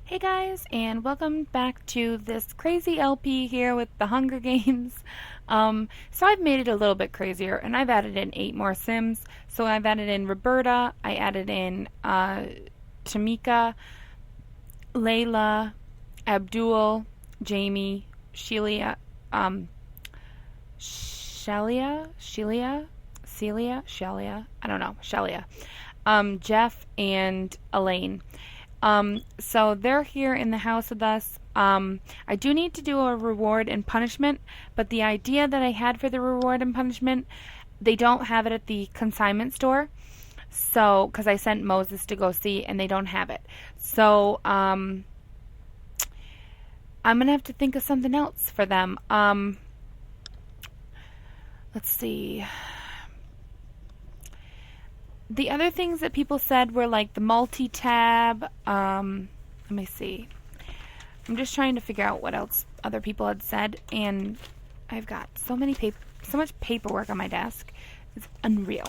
Hey guys, and welcome back to this crazy LP here with the Hunger Games. So I've made it a little bit crazier, and I've added in 8 more Sims. So I've added in Roberta, I added in Tamika, Layla, Abdul, Jamie, Shelia, I don't know, Shelia, Jeff, and Elaine. So they're here in the house with us. I do need to do a reward and punishment, but the idea that I had for the reward and punishment, they don't have it at the consignment store. So, because I sent Moses to go see, and they don't have it. So, I'm gonna have to think of something else for them. Let's see. The other things that people said were like the multi-tab. Let me see. I'm just trying to figure out what else other people had said, and I've got so much paperwork on my desk. It's unreal.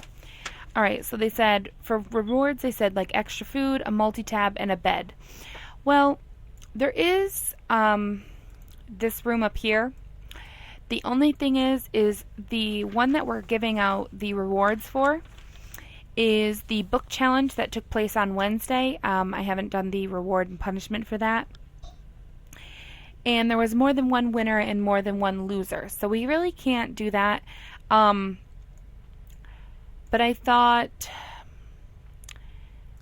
All right, so they said for rewards, they said like extra food, a multi-tab, and a bed. Well, there is this room up here. The only thing is the one that we're giving out the rewards for is the book challenge that took place on Wednesday. I haven't done the reward and punishment for that. And there was more than one winner and more than one loser. So we really can't do that. But I thought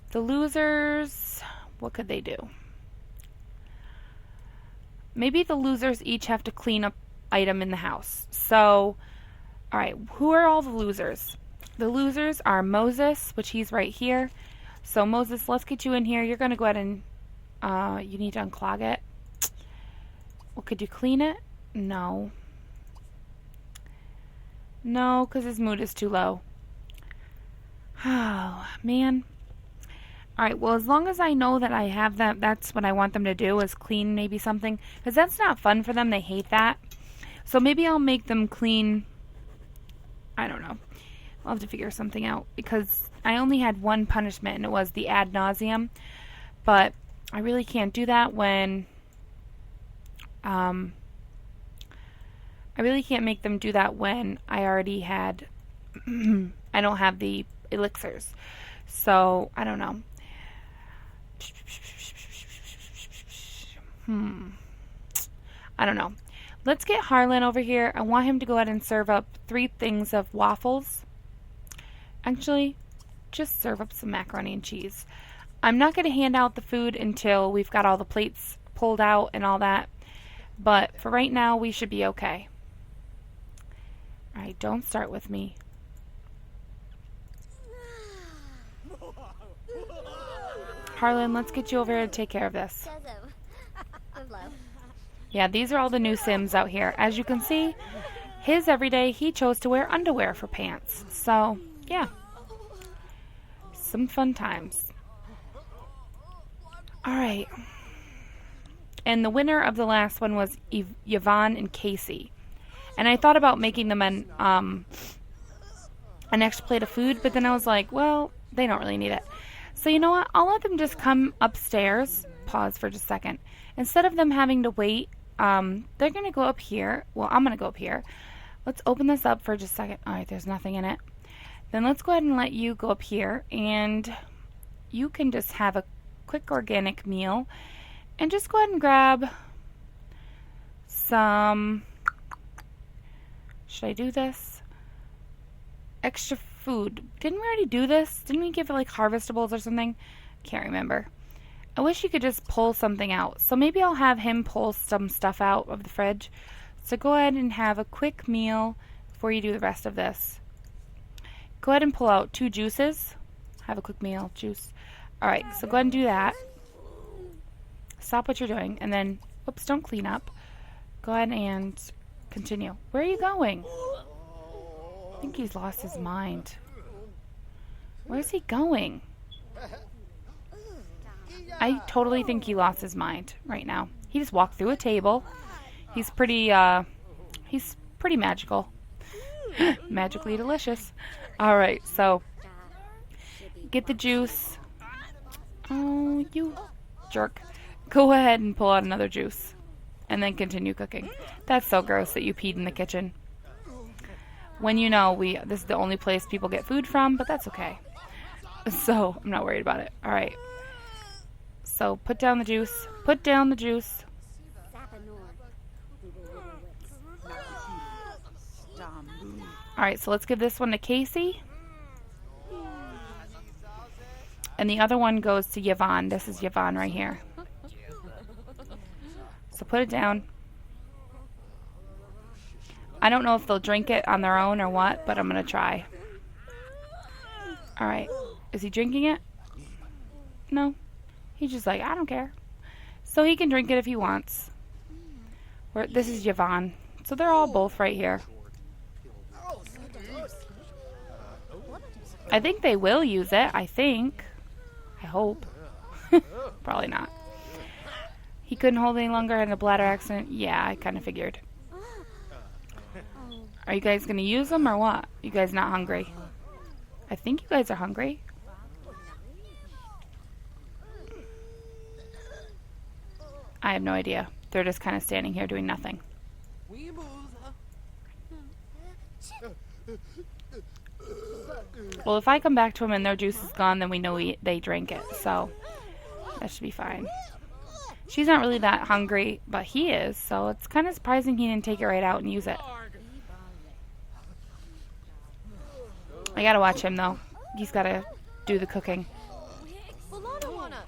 the losers, what could they do? Maybe the losers each have to clean up item in the house. So, all right, who are all the losers? The losers are Moses, which he's right here. So Moses, let's get you in here. You're going to go ahead and you need to unclog it. Well, could you clean it? No. No, because his mood is too low. Oh, man. Alright, well, as long as I know that I have that, that's what I want them to do, is clean maybe something. Because that's not fun for them. They hate that. So maybe I'll make them clean, I don't know. I'll have to figure something out, because I only had one punishment, and it was the ad nauseum. But I really can't do that when I really can't make them do that when I already had I don't have the elixirs. So I don't know. I don't know. Let's get Harlan over here. I want him to go ahead and serve up 3 things of waffles. Actually, just serve up some macaroni and cheese. I'm not going to hand out the food until we've got all the plates pulled out and all that. But for right now, we should be okay. Alright, don't start with me. Harlan, let's get you over here to take care of this. Yeah, these are all the new Sims out here. As you can see, his everyday, he chose to wear underwear for pants. So, yeah. Some fun times. Alright. And the winner of the last one was Yvonne and Casey. And I thought about making them an extra plate of food, but then I was like, well, they don't really need it. So you know what? I'll let them just come upstairs. Pause for just a second. Instead of them having to wait, they're going to go up here. Well, I'm going to go up here. Let's open this up for just a second. Alright, there's nothing in it. Then let's go ahead and let you go up here, and you can just have a quick organic meal. And just go ahead and grab some, should I do this? Extra food. Didn't we already do this? Didn't we give it like Harvestables or something? Can't remember. I wish you could just pull something out. So maybe I'll have him pull some stuff out of the fridge. So go ahead and have a quick meal before you do the rest of this. Go ahead and pull out 2 juices. Have a quick meal, juice. Alright, so go ahead and do that. Stop what you're doing, and then, whoops, don't clean up. Go ahead and continue. Where are you going? I think he's lost his mind. Where's he going? I totally think he lost his mind right now. He just walked through a table. He's pretty magical. Magically delicious. Alright, so get the juice. Oh, you jerk. Go ahead and pull out another juice. And then continue cooking. That's so gross that you peed in the kitchen. When you know this is the only place people get food from, but that's okay. So, I'm not worried about it. Alright. So, put down the juice. Put down the juice. Alright, so let's give this one to Casey. And the other one goes to Yvonne. This is Yvonne right here. So put it down. I don't know if they'll drink it on their own or what, but I'm going to try. Alright. Is he drinking it? No. He's just like, I don't care. So he can drink it if he wants. This is Yvonne. So they're all both right here. I think they will use it. I think. I hope. Probably not. He couldn't hold any longer, had a bladder accident. Yeah, I kind of figured. Are you guys going to use them or what? You guys not hungry? I think you guys are hungry. I have no idea. They're just kind of standing here doing nothing. Well, if I come back to them and their juice is gone, then we know they drank it. So that should be fine. She's not really that hungry, but he is. So it's kind of surprising he didn't take it right out and use it. I gotta watch him, though. He's gotta do the cooking.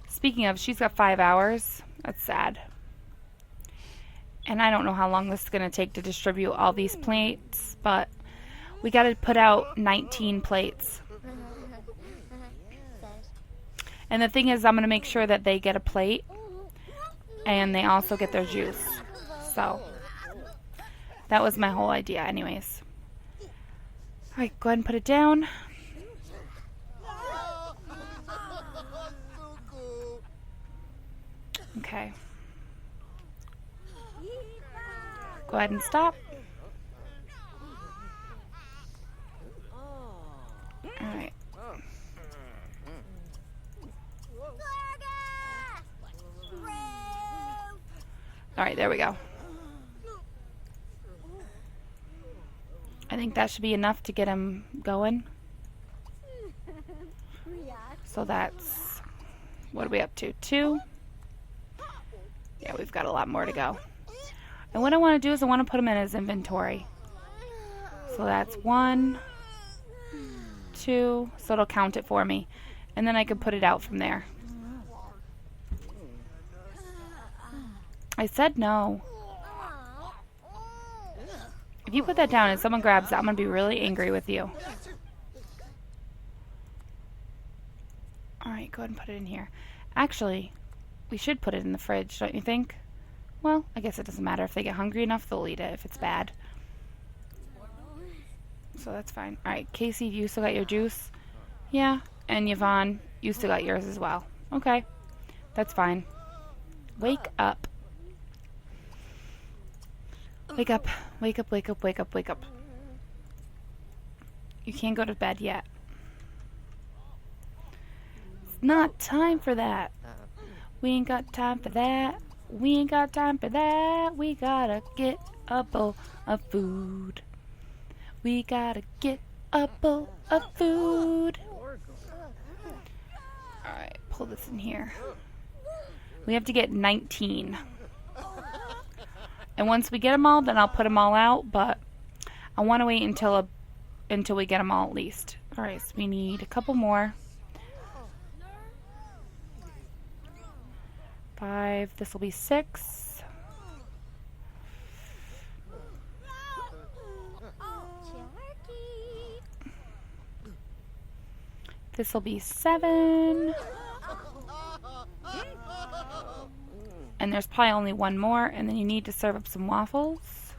Speaking of, she's got 5 hours. That's sad. And I don't know how long this is gonna take to distribute all these plates, but we gotta put out 19 plates. And the thing is, I'm gonna make sure that they get a plate and they also get their juice. So that was my whole idea anyways. Alright, go ahead and put it down. Okay. Go ahead and stop. Alright. Alright, there we go. I think that should be enough to get him going. So that's, what are we up to? 2? Yeah, we've got a lot more to go. And what I want to do is I want to put him in his inventory. So that's 1, 2, so it'll count it for me. And then I can put it out from there. I said no. If you put that down and someone grabs it, I'm going to be really angry with you. Alright, go ahead and put it in here. Actually, we should put it in the fridge, don't you think? Well, I guess it doesn't matter. If they get hungry enough, they'll eat it if it's bad. So that's fine. Alright, Casey, you still got your juice? Yeah. And Yvonne, you still got yours as well. Okay. That's fine. Wake up. Wake up. Wake up, wake up, wake up, wake up. You can't go to bed yet. It's not time for that. We ain't got time for that. We ain't got time for that. We gotta get a bowl of food. We gotta get a bowl of food. Alright, pull this in here. We have to get 19. And once we get them all, then I'll put them all out, but I want to wait until we get them all at least. Alright, so we need a couple more. 5, this will be 6. This will be 7. And there's probably only one more, and then you need to serve up some waffles.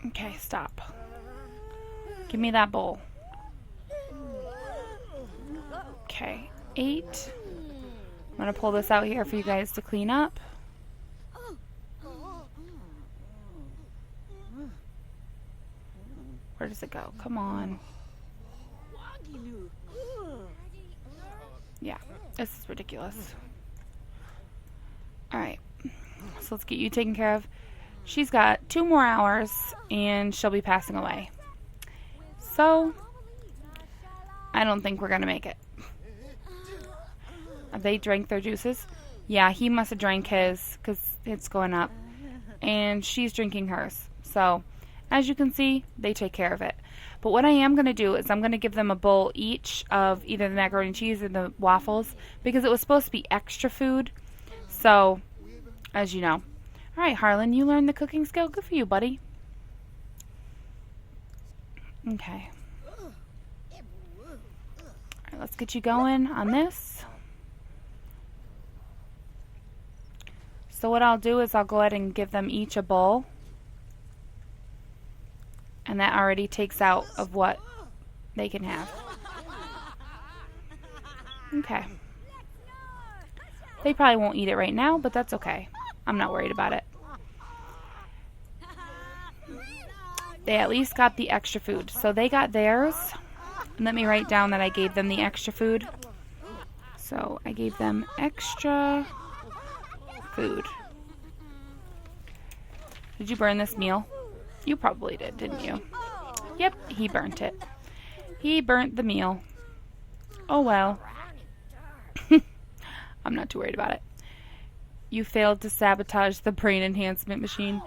Okay, stop. Give me that bowl. Okay, 8. I'm going to pull this out here for you guys to clean up. Where does it go? Come on. Yeah, this is ridiculous. Alright, so let's get you taken care of. She's got 2 more hours, and she'll be passing away. So, I don't think we're going to make it. They drank their juices. Yeah, he must have drank his, because it's going up. And she's drinking hers. So, as you can see, they take care of it. But what I am going to do is I'm going to give them a bowl each of either the macaroni and cheese or the waffles, because it was supposed to be extra food. So, as you know. Alright, Harlan, you learned the cooking skill. Good for you, buddy. Okay. Alright, let's get you going on this. So what I'll do is I'll go ahead and give them each a bowl. And that already takes out of what they can have. Okay. They probably won't eat it right now, but that's okay. I'm not worried about it. They at least got the extra food. So they got theirs. And let me write down that I gave them the extra food. So I gave them extra food. Did you burn this meal? You probably did, didn't you? Yep, he burnt it. He burnt the meal. Oh well. I'm not too worried about it. You failed to sabotage the brain enhancement machine.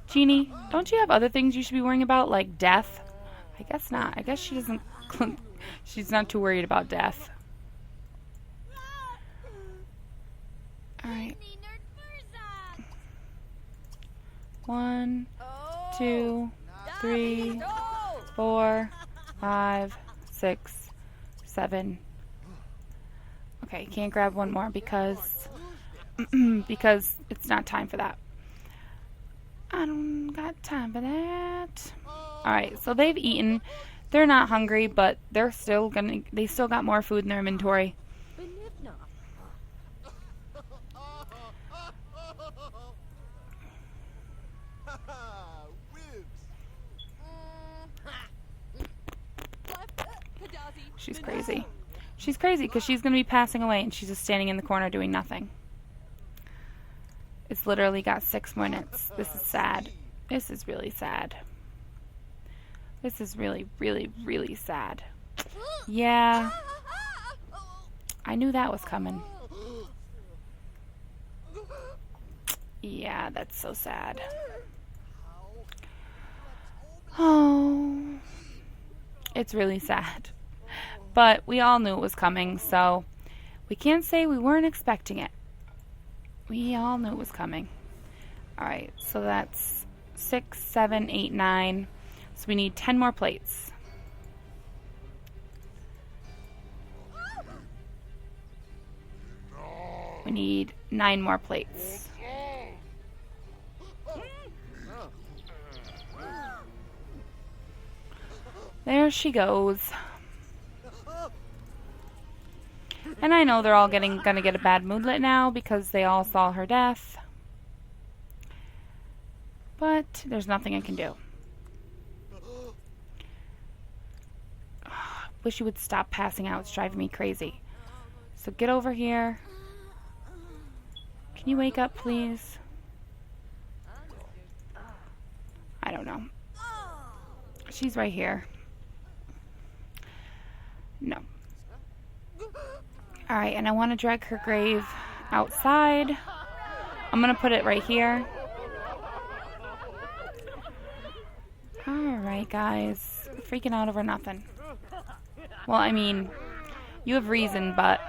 Jeannie, don't you have other things you should be worrying about, like death? I guess not. I guess she doesn't... She's not too worried about death. Alright. 1, 2, 3, 4, 5, 6, 7. Okay, can't grab one more because because it's not time for that. I don't got time for that. Alright, so they've eaten. They're not hungry, but they still got more food in their inventory. She's crazy. She's crazy because she's going to be passing away and she's just standing in the corner doing nothing. It's literally got 6 minutes. This is sad. This is really sad. This is really, really, really sad. Yeah. I knew that was coming. Yeah, that's so sad. Oh. It's really sad. But we all knew it was coming, so we can't say we weren't expecting it. We all knew it was coming. Alright, so that's 6, 7, 8, 9. So we need 10 more plates. We need 9 more plates. There she goes. And I know they're all gonna get a bad moodlet now because they all saw her death. But there's nothing I can do. Wish you would stop passing out. It's driving me crazy. So get over here. Can you wake up, please? I don't know. She's right here. No. Alright, and I want to drag her grave outside. I'm going to put it right here. Alright, guys. Freaking out over nothing. Well, I mean, you have reason, but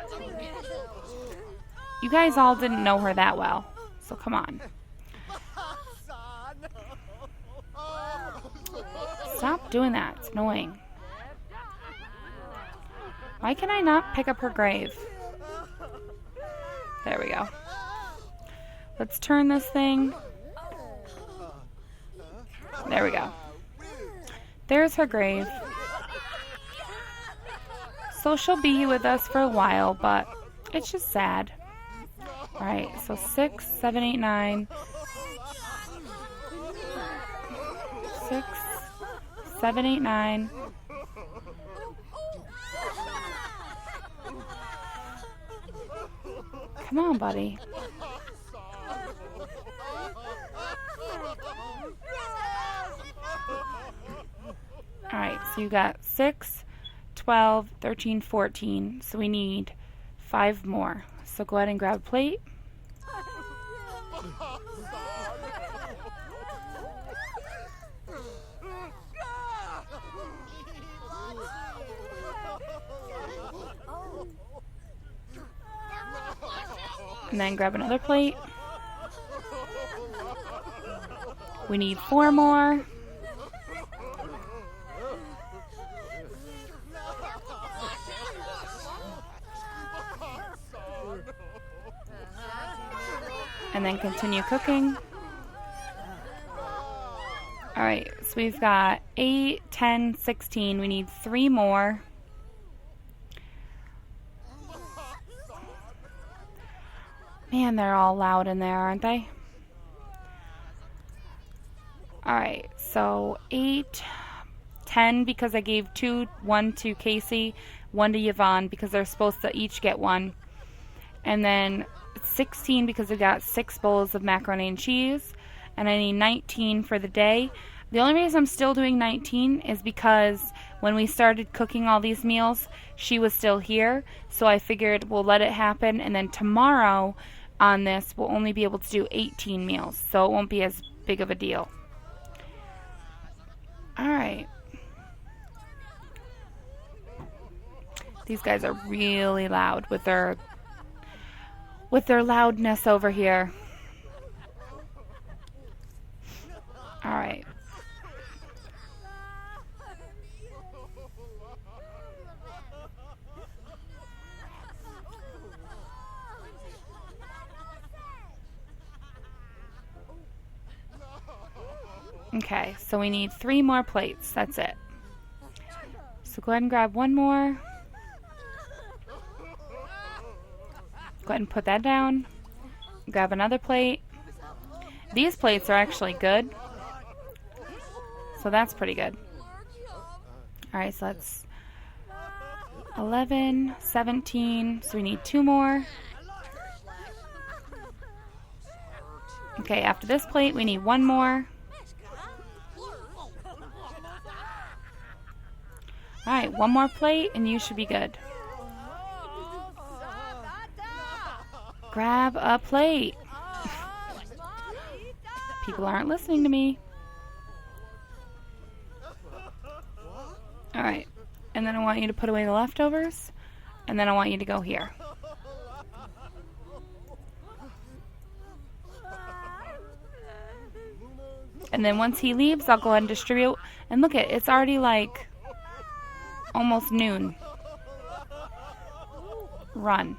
you guys all didn't know her that well. So come on. Stop doing that. It's annoying. Why can I not pick up her grave? There we go. Let's turn this thing. There we go. There's her grave. So she'll be with us for a while, but it's just sad. Alright, so 6, 7, 8, 9. 6, 7, 8, 9. Come on, buddy. Alright, so you got 6, 12, 13, 14. So we need 5 more. So go ahead and grab a plate. And then grab another plate. We need 4 more. And then continue cooking. Alright, so we've got 8, 10, 16. We need 3 more. Man, they're all loud in there, aren't they? Alright, so 8, 10 because I gave 1 to Casey, 1 to Yvonne because they're supposed to each get 1. And then 16 because we got 6 bowls of macaroni and cheese. And I need 19 for the day. The only reason I'm still doing 19 is because when we started cooking all these meals, she was still here. So I figured we'll let it happen. And then tomorrow on this, we'll only be able to do 18 meals. So it won't be as big of a deal. Alright. These guys are really loud with their loudness over here. Alright. Okay, so we need 3 more plates. That's it. So go ahead and grab 1 more. Go ahead and put that down. Grab another plate. These plates are actually good. So that's pretty good. Alright, so that's 11, 17. So we need 2 more. Okay, after this plate, we need 1 more. Alright, 1 more plate and you should be good. Grab a plate. People aren't listening to me. Alright, and then I want you to put away the leftovers, and then I want you to go here. And then once he leaves, I'll go ahead and distribute. And look it's already like almost noon. Run.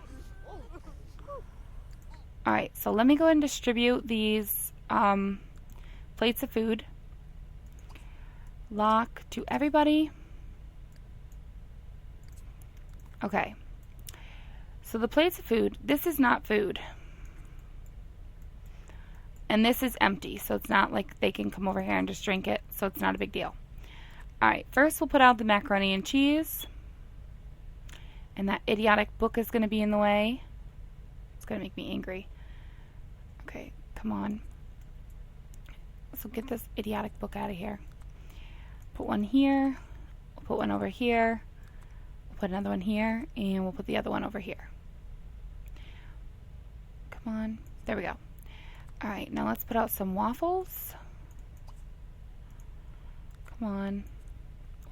Alright, so let me go ahead and distribute these plates of food. Lock to everybody. Okay. So the plates of food, this is not food. And this is empty, so it's not like they can come over here and just drink it, so it's not a big deal. Alright, first we'll put out the macaroni and cheese. And that idiotic book is going to be in the way. It's going to make me angry. Okay, come on. So get this idiotic book out of here. Put one here. We'll put one over here. We'll put another one here. And we'll put the other one over here. Come on. There we go. Alright, now let's put out some waffles. Come on.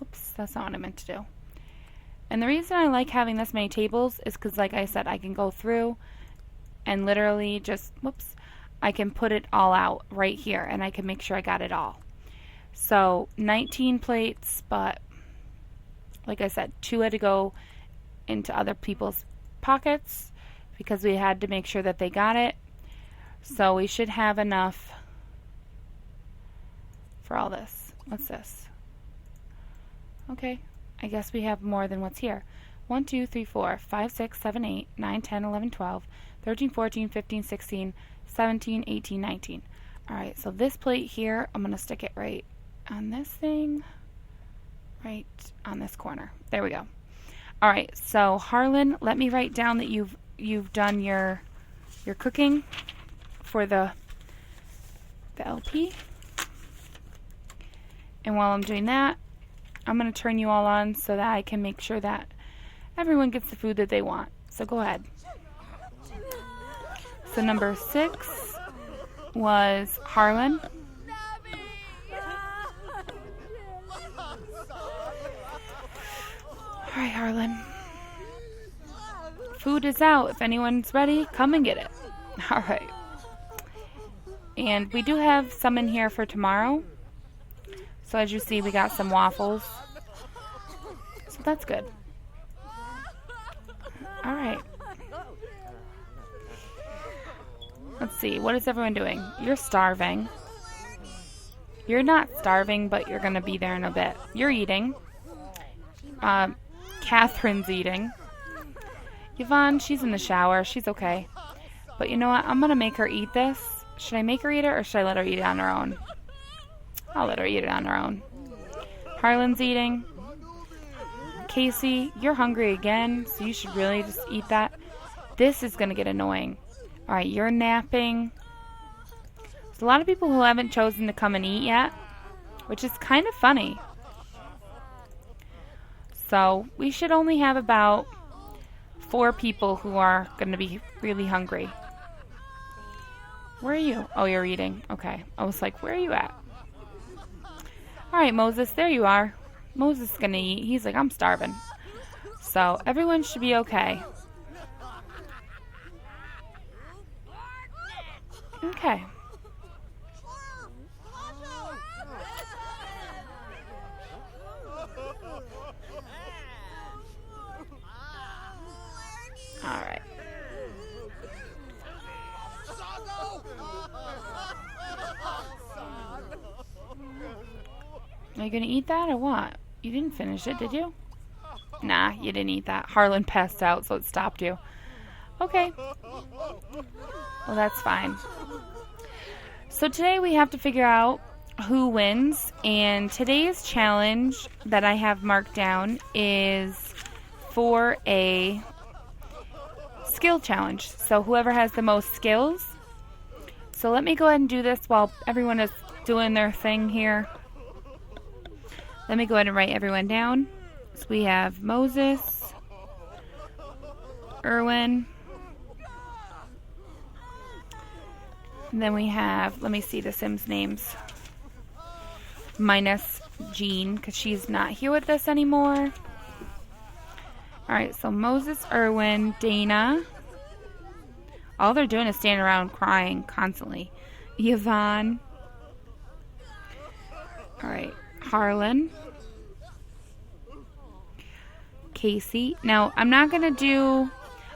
Whoops, that's not what I meant to do. And the reason I like having this many tables is because, like I said, I can go through and literally just, whoops, I can put it all out right here and I can make sure I got it all. So 19 plates, but like I said, 2 had to go into other people's pockets because we had to make sure that they got it. So we should have enough for all this. What's this? Okay, I guess we have more than what's here. 1, 2, 3, 4, 5, 6, 7, 8, 9, 10, 11, 12, 13, 14, 15, 16, 17, 18, 19. Alright, so this plate here, I'm going to stick it right on this thing. Right on this corner. There we go. Alright, so Harlan, let me write down that you've done your your cooking for the LP. And while I'm doing that, I'm going to turn you all on so that I can make sure that everyone gets the food that they want. So go ahead. So number 6 was Harlan. All right, Harlan. Food is out. If anyone's ready, come and get it. All right. And we do have some in here for tomorrow. So as you see, we got some waffles. So that's good. All right. Let's see. What is everyone doing? You're starving. You're not starving, but you're going to be there in a bit. You're eating. Catherine's eating. Yvonne, she's in the shower. She's okay. But you know what? I'm going to make her eat this. Should I make her eat it or should I let her eat it on her own? I'll let her eat it on her own. Harlan's eating. Casey, you're hungry again, so you should really just eat that. This is going to get annoying. All right, you're napping. There's a lot of people who haven't chosen to come and eat yet, which is kind of funny. So we should only have about 4 people who are going to be really hungry. Where are you? Oh, you're eating. Okay. I was like, where are you at? All right, Moses, there you are. Moses is going to eat. He's like, I'm starving. So everyone should be okay. Okay. All right. Are you going to eat that or what? You didn't finish it, did you? Nah, you didn't eat that. Harlan passed out, so it stopped you. Okay. Well, that's fine. So today we have to figure out who wins. And today's challenge that I have marked down is for a skill challenge. So whoever has the most skills. So let me go ahead and do this while everyone is doing their thing here. Let me go ahead and write everyone down. So we have Moses, Erwin, and then we have, let me see the Sims names, minus Jean, because she's not here with us anymore. Alright, so Moses, Erwin, Dana. All they're doing is standing around crying constantly. Yvonne. Alright, Harlan. Casey. Now, I'm not going to do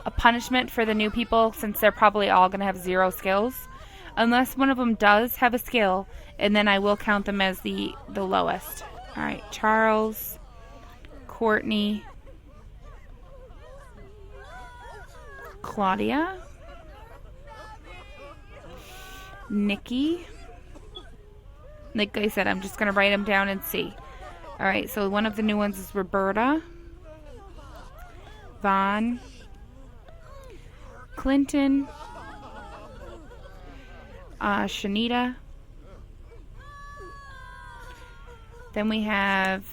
a punishment for the new people since they're probably all going to have 0 skills. Unless one of them does have a skill, and then I will count them as the lowest. Alright, Charles, Courtney, Claudia, Nikki. Like I said, I'm just going to write them down and see. Alright, so one of the new ones is Roberta, Vaughn, Clinton, Shanita. Then we have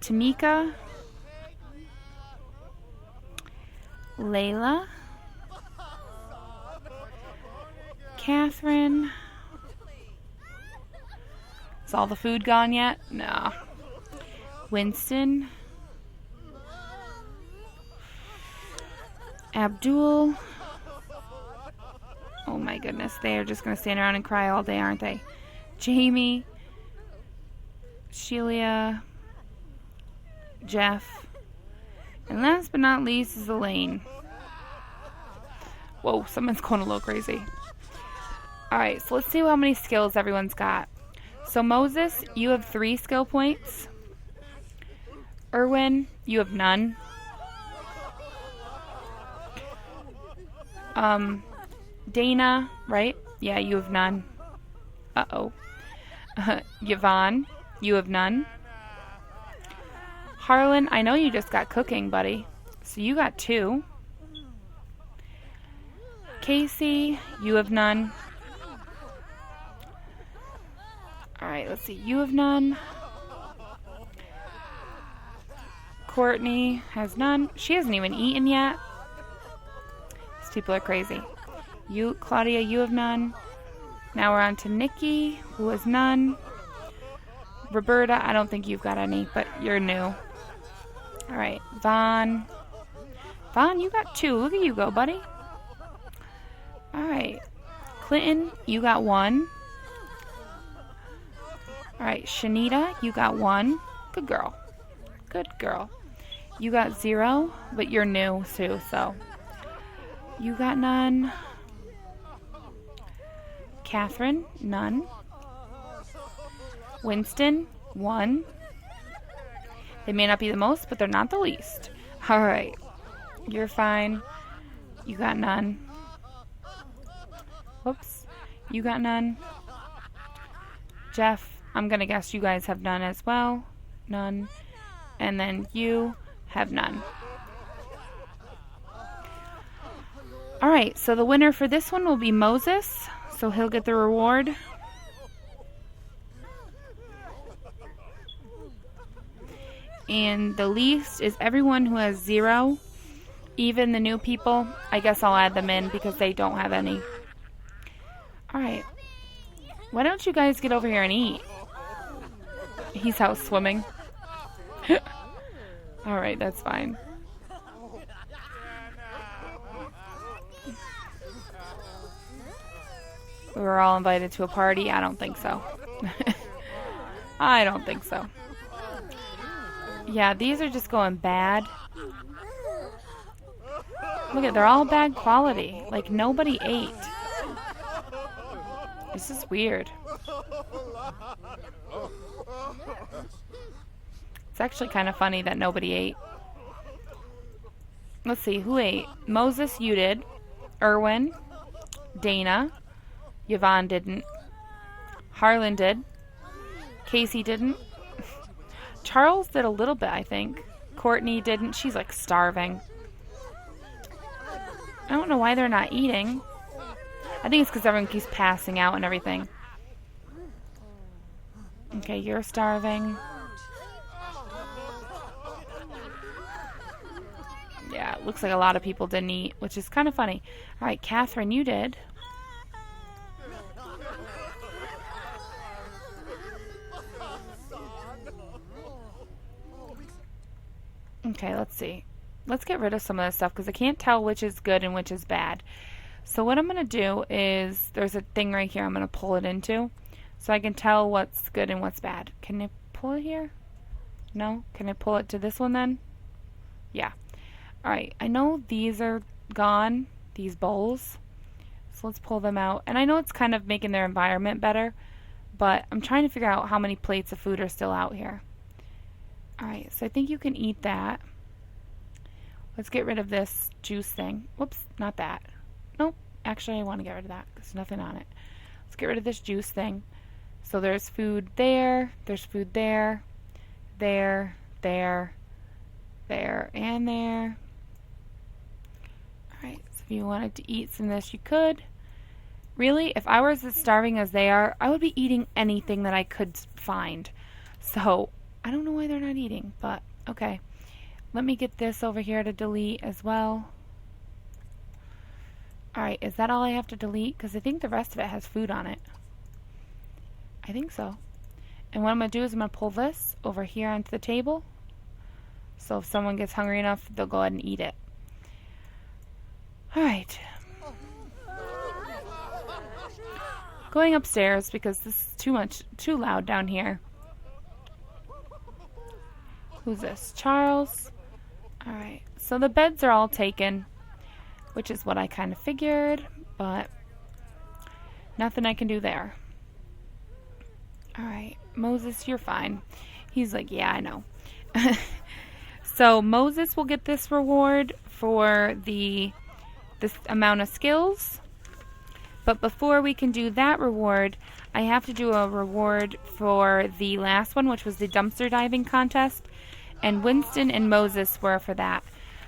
Tamika, Layla, Catherine. Is all the food gone yet? No. Winston, Abdul. Oh my goodness, they are just going to stand around and cry all day, aren't they? Jamie, Sheila, Jeff, and last but not least is Elaine. Whoa, someone's going a little crazy. Alright, so let's see how many skills everyone's got. So Moses, you have 3 skill points. Erwin, you have none. Dana, right? Yeah, you have none. Uh-oh. Yvonne, you have none. Harlan, I know you just got cooking, buddy. So you got 2. Casey, you have none. Alright, let's see. You have none. Courtney has none. She hasn't even eaten yet. These people are crazy. You, Claudia, you have none. Now we're on to Nikki, who has none. Roberta, I don't think you've got any, but you're new. Alright, Vaughn. Vaughn, you got 2. Look at you go, buddy. Alright. Clinton, you got 1. Alright, Shanita, you got 1. Good girl. Good girl. You got 0, but you're new too, so. You got none. Catherine, none. Winston, 1. They may not be the most, but they're not the least. Alright. You're fine. You got none. Whoops. You got none. Jeff, I'm going to guess you guys have none as well. None. And then you have none. Alright, so the winner for this one will be Moses. So he'll get the reward. And the least is everyone who has 0. Even the new people. I guess I'll add them in because they don't have any. Alright. Why don't you guys get over here and eat? He's out swimming. Alright, that's fine. We were all invited to a party? I don't think so. I don't think so. Yeah, these are just going bad. Look at, they're all bad quality. Like, nobody ate. This is weird. It's actually kind of funny that nobody ate. Let's see, who ate? Moses, you did. Erwin. Dana. Yvonne didn't. Harlan did. Casey didn't. Charles did a little bit, I think. Courtney didn't. She's like starving. I don't know why they're not eating. I think it's because everyone keeps passing out and everything. Okay, you're starving. Yeah, it looks like a lot of people didn't eat, which is kind of funny. Alright, Catherine, you did. Okay, let's see. Let's get rid of some of this stuff because I can't tell which is good and which is bad. So what I'm going to do is, there's a thing right here I'm going to pull it into so I can tell what's good and what's bad. Can I pull it here? No? Can I pull it to this one then? Yeah. Alright, I know these are gone, these bowls. So let's pull them out. And I know it's kind of making their environment better, but I'm trying to figure out how many plates of food are still out here. Alright, so I think you can eat that. Let's get rid of this juice thing. Whoops, not that. Nope, actually I want to get rid of that because there's nothing on it. Let's get rid of this juice thing. So there's food there, there's food there, there, there, there, and there. Alright, so if you wanted to eat some of this, you could. Really, if I was as starving as they are, I would be eating anything that I could find. So, I don't know why they're not eating, but okay. Let me get this over here to delete as well. Alright, is that all I have to delete? Because I think the rest of it has food on it. I think so. And what I'm going to do is I'm going to pull this over here onto the table. So if someone gets hungry enough, they'll go ahead and eat it. Alright. Going upstairs because this is too loud down here. Who's this? Charles. Alright, so the beds are all taken, which is what I kind of figured, but nothing I can do there. Alright, Moses, you're fine. He's like, yeah, I know. So Moses will get this reward for this amount of skills, but before we can do that reward, I have to do a reward for the last one, which was the dumpster diving contest. And Winston and Moses were for that.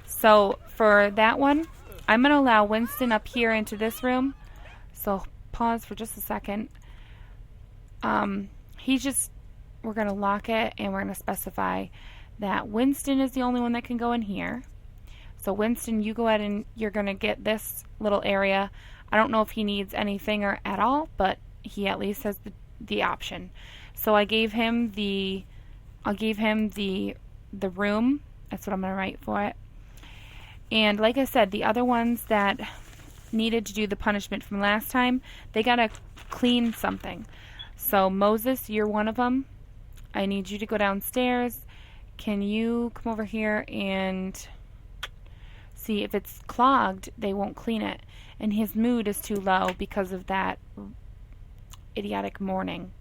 So for that one, I'm going to allow Winston up here into this room. So pause for just a second. We're going to lock it, and we're going to specify that Winston is the only one that can go in here. So Winston, you go ahead and you're going to get this little area. I don't know if he needs anything or at all, but he at least has the option. So I gave him the room. That's what I'm going to write for it. And like I said, the other ones that needed to do the punishment from last time, they got to clean something. So Moses, you're one of them. I need you to go downstairs. Can you come over here and see if it's clogged? They won't clean it. And his mood is too low because of that idiotic morning.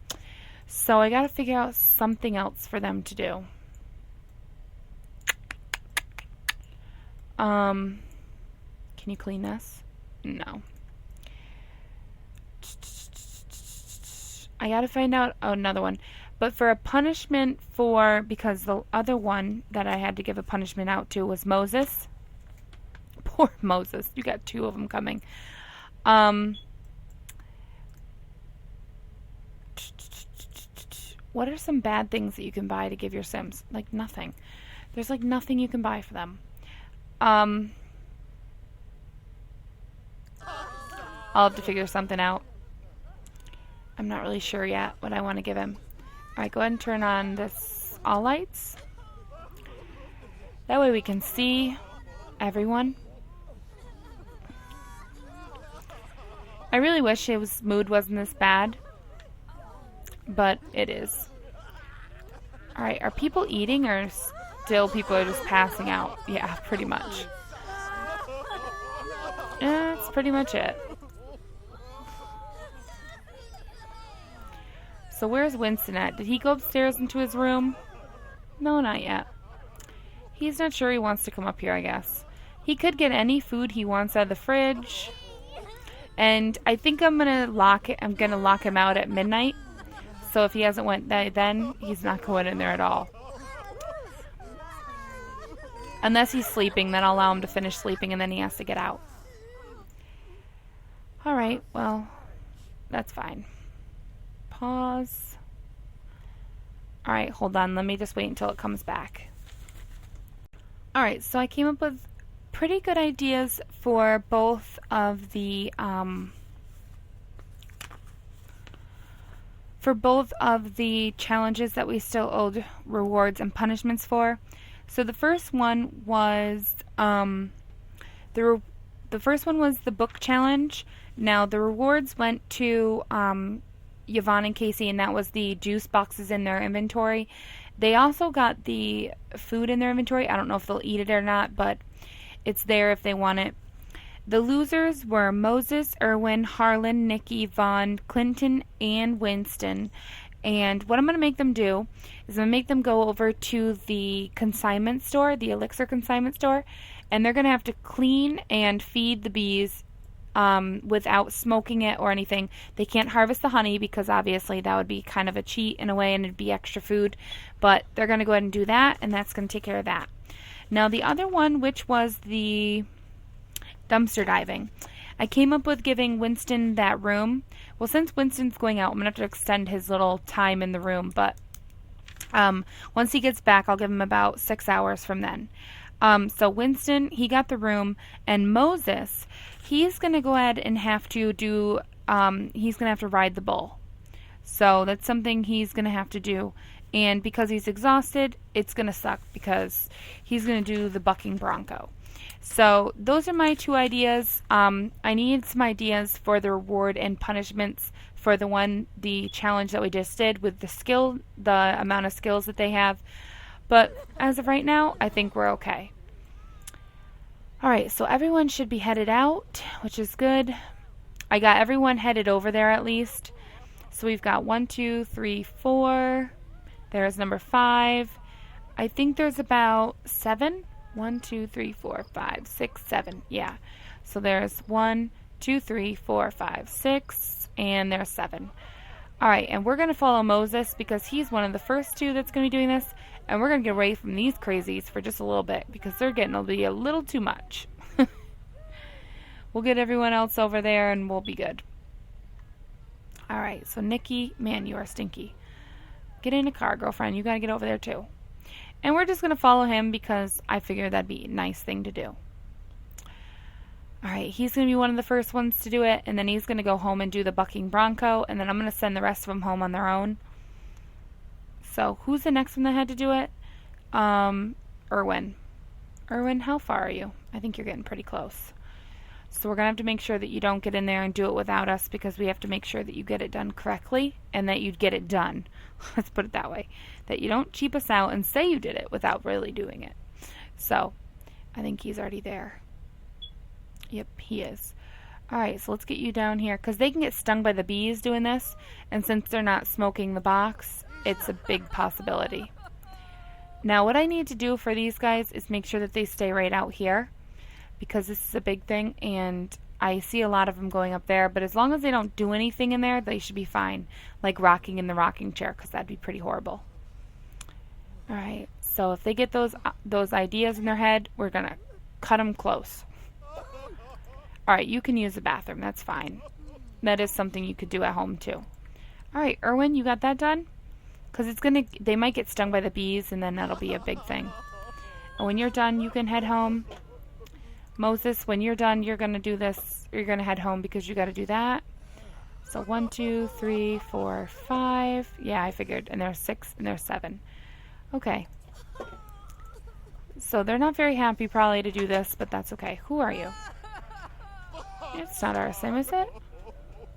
So I got to figure out something else for them to do. Can you clean this? No. I got to find out another one. But for a punishment because the other one that I had to give a punishment out to was Moses. Poor Moses. You got two of them coming. What are some bad things that you can buy to give your Sims? Like nothing. There's like nothing you can buy for them. I'll have to figure something out. I'm not really sure yet what I want to give him. Alright, go ahead and turn on this all lights. That way we can see everyone. I really wish his mood wasn't this bad, but it is. Alright, are people eating or still people are just passing out? Yeah, pretty much. Yeah, that's pretty much it. So where's Winston at? Did he go upstairs into his room? No, not yet. He's not sure he wants to come up here, I guess. He could get any food he wants out of the fridge. And I think I'm gonna lock him out at midnight. So if he hasn't went then, he's not going in there at all. Unless he's sleeping, then I'll allow him to finish sleeping and then he has to get out. Alright, well, that's fine. Pause. Alright, hold on. Let me just wait until it comes back. Alright, so I came up with pretty good ideas for both of the challenges that we still owed rewards and punishments for. So the first one was the first one was the book challenge. Now the rewards went to Yvonne and Casey, and that was the juice boxes in their inventory. They also got the food in their inventory. I don't know if they'll eat it or not, but it's there if they want it. The losers were Moses, Erwin, Harlan, Nikki, Vaughn, Clinton, and Winston. And what I'm going to make them do is I'm going to make them go over to the consignment store, the Elixir consignment store, and they're going to have to clean and feed the bees without smoking it or anything. They can't harvest the honey because obviously that would be kind of a cheat in a way and it'd be extra food. But they're going to go ahead and do that, and that's going to take care of that. Now the other one, which was the dumpster diving, I came up with giving Winston that room. Well, since Winston's going out, I'm going to have to extend his little time in the room, but once he gets back, I'll give him about 6 hours from then. So Winston, he got the room, and Moses, he's going to go ahead and have to do, he's going to have to ride the bull. So that's something he's going to have to do. And because he's exhausted, it's going to suck because he's going to do the bucking bronco. So those are my two ideas. I need some ideas for the reward and punishments for the challenge that we just did with the amount of skills that they have. But as of right now, I think we're okay. Alright, so everyone should be headed out, which is good. I got everyone headed over there at least. So we've got 1, 2, 3, 4. There's number 5. I think there's about 7. 1, 2, 3, 4, 5, 6, 7. Yeah. So there's 1, 2, 3, 4, 5, 6, and there's 7. Alright, and we're going to follow Moses because he's one of the first two that's going to be doing this. And we're going to get away from these crazies for just a little bit because they're getting to be a little too much. We'll get everyone else over there and we'll be good. Alright, so Nikki, man, you are stinky. Get in a car, girlfriend. You gotta get over there too. And we're just gonna follow him because I figured that'd be a nice thing to do. Alright, he's gonna be one of the first ones to do it, and then he's gonna go home and do the bucking bronco, and then I'm gonna send the rest of them home on their own. So, who's the next one that had to do it? Erwin. Erwin, how far are you? I think you're getting pretty close. So we're going to have to make sure that you don't get in there and do it without us, because we have to make sure that you get it done correctly and that you get it done. Let's put it that way. That you don't cheap us out and say you did it without really doing it. So I think he's already there. Yep, he is. Alright, so let's get you down here, because they can get stung by the bees doing this, and since they're not smoking the box, it's a big possibility. Now what I need to do for these guys is make sure that they stay right out here, because this is a big thing, and I see a lot of them going up there, but as long as they don't do anything in there, they should be fine, like rocking in the rocking chair, because that'd be pretty horrible. Alright, so if they get those ideas in their head, we're going to cut them close. Alright, you can use the bathroom, that's fine. That is something you could do at home too. Alright, Erwin, you got that done? Because they might get stung by the bees, and then that'll be a big thing. And when you're done, you can head home. Moses, when you're done, you're going to do this. You're going to head home because you got to do that. So 1, 2, 3, 4, 5. Yeah, I figured. And there's 6 and there's 7. Okay. So they're not very happy probably to do this, but that's okay. Who are you? It's not our sim, is it?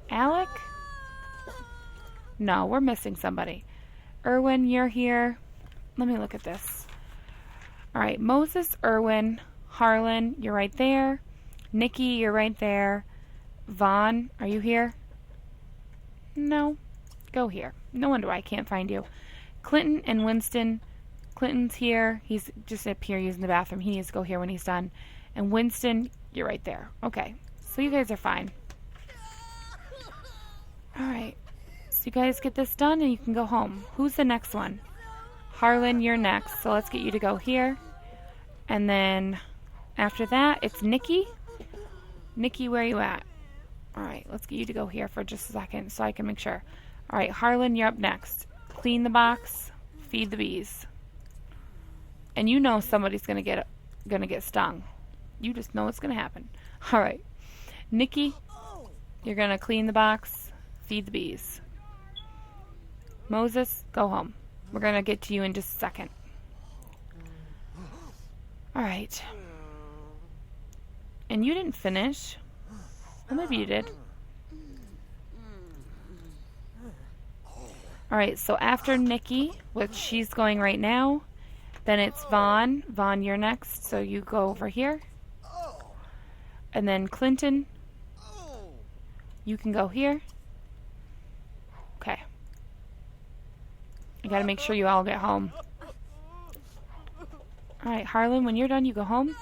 Alec? No, we're missing somebody. Erwin, you're here. Let me look at this. Alright, Moses, Erwin, Harlan, you're right there. Nikki, you're right there. Vaughn, are you here? No. Go here. No wonder I can't find you. Clinton and Winston. Clinton's here. He's just up here using the bathroom. He needs to go here when he's done. And Winston, you're right there. Okay. So you guys are fine. Alright. So you guys get this done and you can go home. Who's the next one? Harlan, you're next. So let's get you to go here. And then after that, it's Nikki. Nikki, where are you at? Alright, let's get you to go here for just a second so I can make sure. Alright, Harlan, you're up next. Clean the box, feed the bees. And you know somebody's gonna get stung. You just know it's gonna happen. Alright. Nikki, you're gonna clean the box, feed the bees. Moses, go home. We're gonna get to you in just a second. Alright. And you didn't finish. Well, maybe you did. Alright, so after Nikki, which she's going right now, then it's Vaughn. Vaughn, you're next, so you go over here. And then Clinton, you can go here. Okay. I gotta make sure you all get home. Alright, Harlan, when you're done, you go home.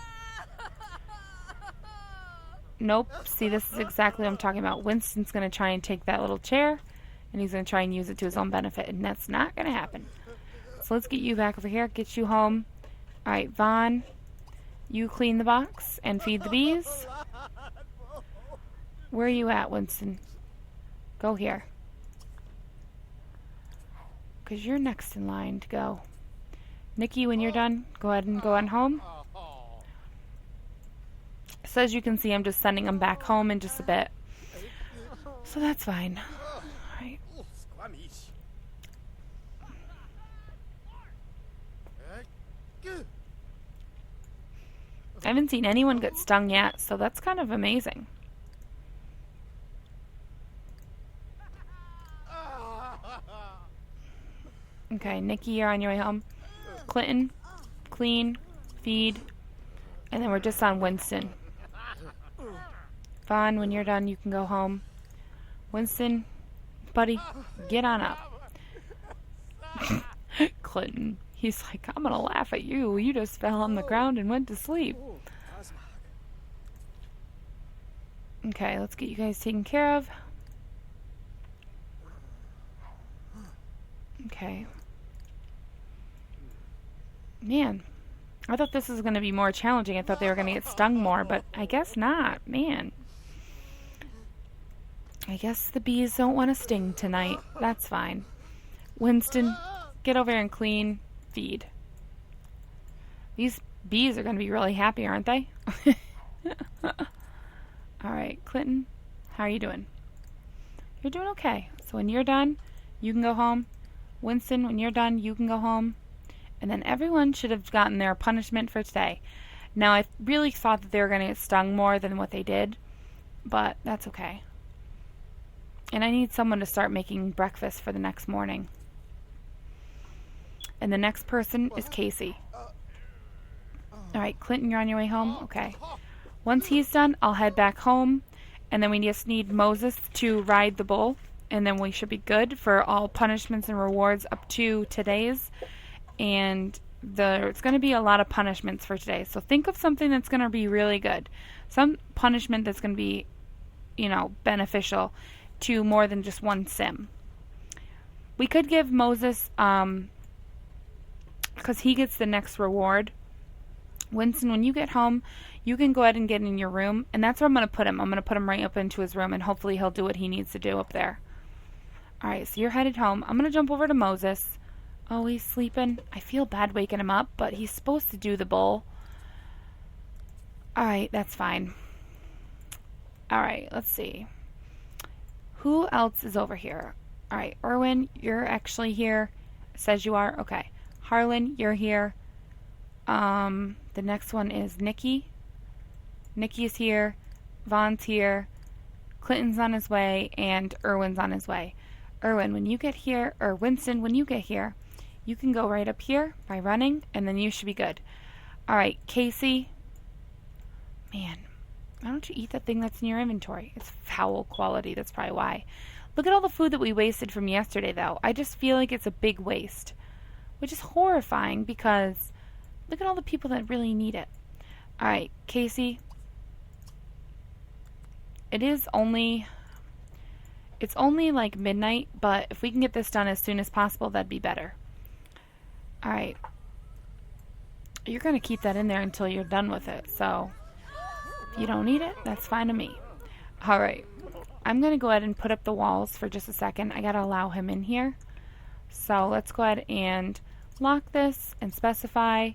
Nope. See, this is exactly what I'm talking about. Winston's going to try and take that little chair, and he's going to try and use it to his own benefit, and that's not going to happen. So let's get you back over here, get you home. Alright, Vaughn, you clean the box and feed the bees. Where are you at, Winston? Go here. Because you're next in line to go. Nikki, when you're done, go ahead and go on home. So as you can see, I'm just sending them back home in just a bit. So that's fine. Alright. I haven't seen anyone get stung yet, so that's kind of amazing. Okay, Nikki, you're on your way home. Clinton, clean, feed, and then we're just on Winston. Vaughn, when you're done, you can go home. Winston, buddy, get on up. Clinton, he's like, I'm gonna laugh at you. You just fell on the ground and went to sleep. Okay, let's get you guys taken care of. Okay. Man, I thought this was going to be more challenging. I thought they were going to get stung more, but I guess not. Man. I guess the bees don't want to sting tonight. That's fine. Winston, get over here and clean. Feed. These bees are going to be really happy, aren't they? Alright, Clinton, how are you doing? You're doing okay. So when you're done, you can go home. Winston, when you're done, you can go home. And then everyone should have gotten their punishment for today. Now, I really thought that they were going to get stung more than what they did, but that's okay. And I need someone to start making breakfast for the next morning. And the next person is Casey. Alright, Clinton, you're on your way home? Okay. Once he's done, I'll head back home, and then we just need Moses to ride the bull, and then we should be good for all punishments and rewards up to today's. And there's going to be a lot of punishments for today. So think of something that's going to be really good. Some punishment that's going to be, beneficial to more than just one sim. We could give Moses, because he gets the next reward. Winston, when you get home, you can go ahead and get in your room, and that's where I'm going to put him. I'm going to put him right up into his room, and hopefully he'll do what he needs to do up there. Alright, so you're headed home. I'm going to jump over to Moses. Oh, he's sleeping. I feel bad waking him up, but he's supposed to do the bowl. Alright, that's fine. Alright, let's see. Who else is over here? Alright, Erwin, you're actually here. It says you are. Okay. Harlan, you're here. The next one is Nikki. Nikki's here. Vaughn's here. Clinton's on his way, and Erwin's on his way. Erwin, when you get here, or Winston, when you get here, you can go right up here by running, and then you should be good. Alright, Casey. Man, why don't you eat that thing that's in your inventory? It's foul quality, that's probably why. Look at all the food that we wasted from yesterday, though. I just feel like it's a big waste, which is horrifying because look at all the people that really need it. Alright, Casey. It's only like midnight, but if we can get this done as soon as possible, that'd be better. Alright. You're going to keep that in there until you're done with it, so if you don't need it, that's fine to me. Alright. I'm going to go ahead and put up the walls for just a second. I got to allow him in here. So let's go ahead and lock this and specify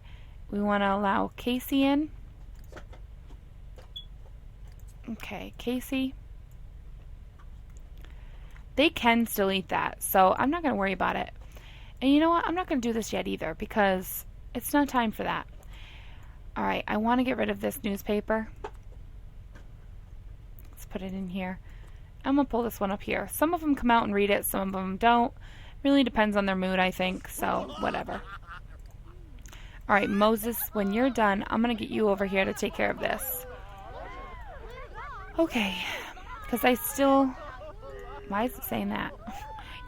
we want to allow Casey in. Okay, Casey. They can still eat that, so I'm not going to worry about it. And you know what? I'm not going to do this yet either because it's not time for that. Alright, I want to get rid of this newspaper. Let's put it in here. I'm going to pull this one up here. Some of them come out and read it, some of them don't. Really depends on their mood, I think, so whatever. Alright, Moses, when you're done, I'm going to get you over here to take care of this. Okay, because I still... Why is it saying that?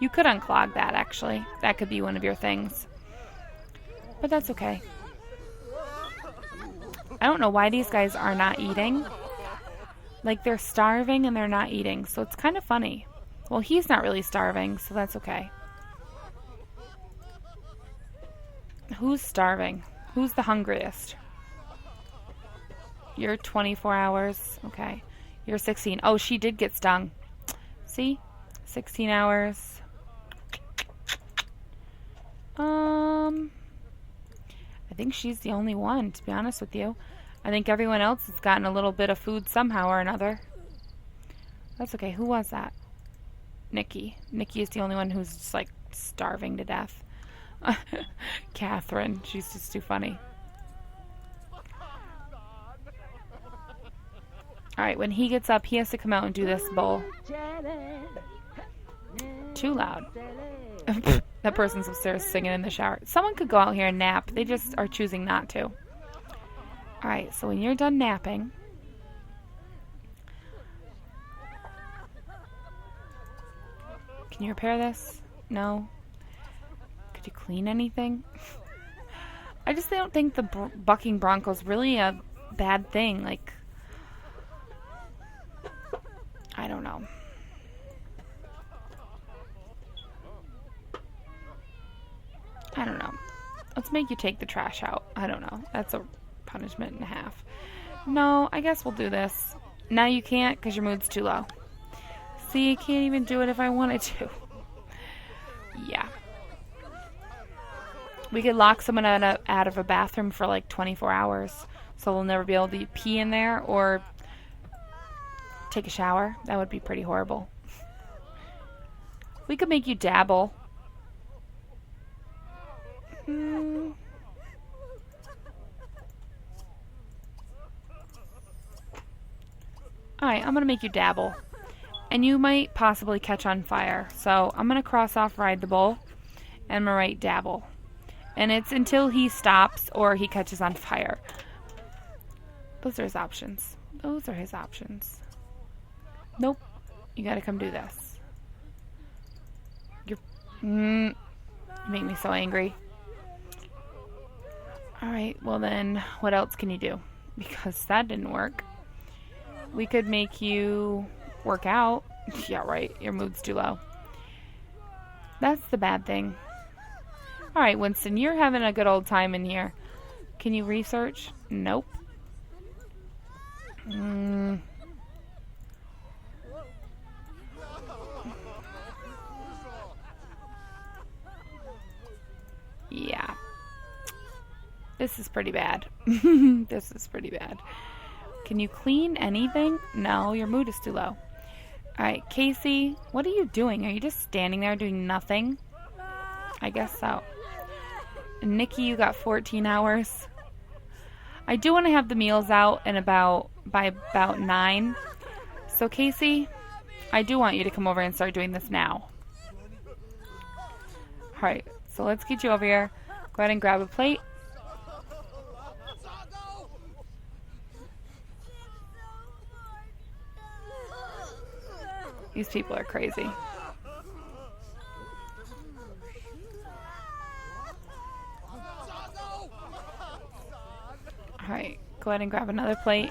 You could unclog that, actually. That could be one of your things. But that's okay. I don't know why these guys are not eating. Like, they're starving and they're not eating, so it's kind of funny. Well, he's not really starving, so that's okay. Who's starving? Who's the hungriest? You're 24 hours. Okay. You're 16. Oh, she did get stung. See? 16 hours. I think she's the only one, to be honest with you. I think everyone else has gotten a little bit of food somehow or another. That's okay. Who was that? Nikki. Nikki is the only one who's just like starving to death. Catherine. She's just too funny. Alright, when he gets up, he has to come out and do this bowl. Too loud. That person's upstairs singing in the shower. Someone could go out here and nap. They just are choosing not to. Alright, so when you're done napping... Can you repair this? No? Could you clean anything? I just don't think the bucking bronco's really a bad thing. Like... I don't know. I don't know. Let's make you take the trash out. I don't know. That's a punishment and a half. No, I guess we'll do this. Now you can't because your mood's too low. See, I can't even do it if I wanted to. Yeah. We could lock someone out of a bathroom for like 24 hours. So they'll never be able to pee in there or take a shower. That would be pretty horrible. We could make you dabble. Alright, I'm going to make you dabble. And you might possibly catch on fire. So I'm going to cross off ride the bull. And I'm going to write dabble. And it's until he stops or he catches on fire. Those are his options. Those are his options. Nope. You got to come do this. You make me so angry. Alright, well then, what else can you do? Because that didn't work. We could make you work out. Yeah, right. Your mood's too low. That's the bad thing. Alright, Winston, you're having a good old time in here. Can you research? Nope. Yeah. This is pretty bad. This is pretty bad. Can you clean anything? No, your mood is too low. Alright, Casey, what are you doing? Are you just standing there doing nothing? I guess so. And Nikki, you got 14 hours. I do want to have the meals out by about 9. So Casey, I do want you to come over and start doing this now. Alright, so let's get you over here. Go ahead and grab a plate. These people are crazy. Alright, go ahead and grab another plate.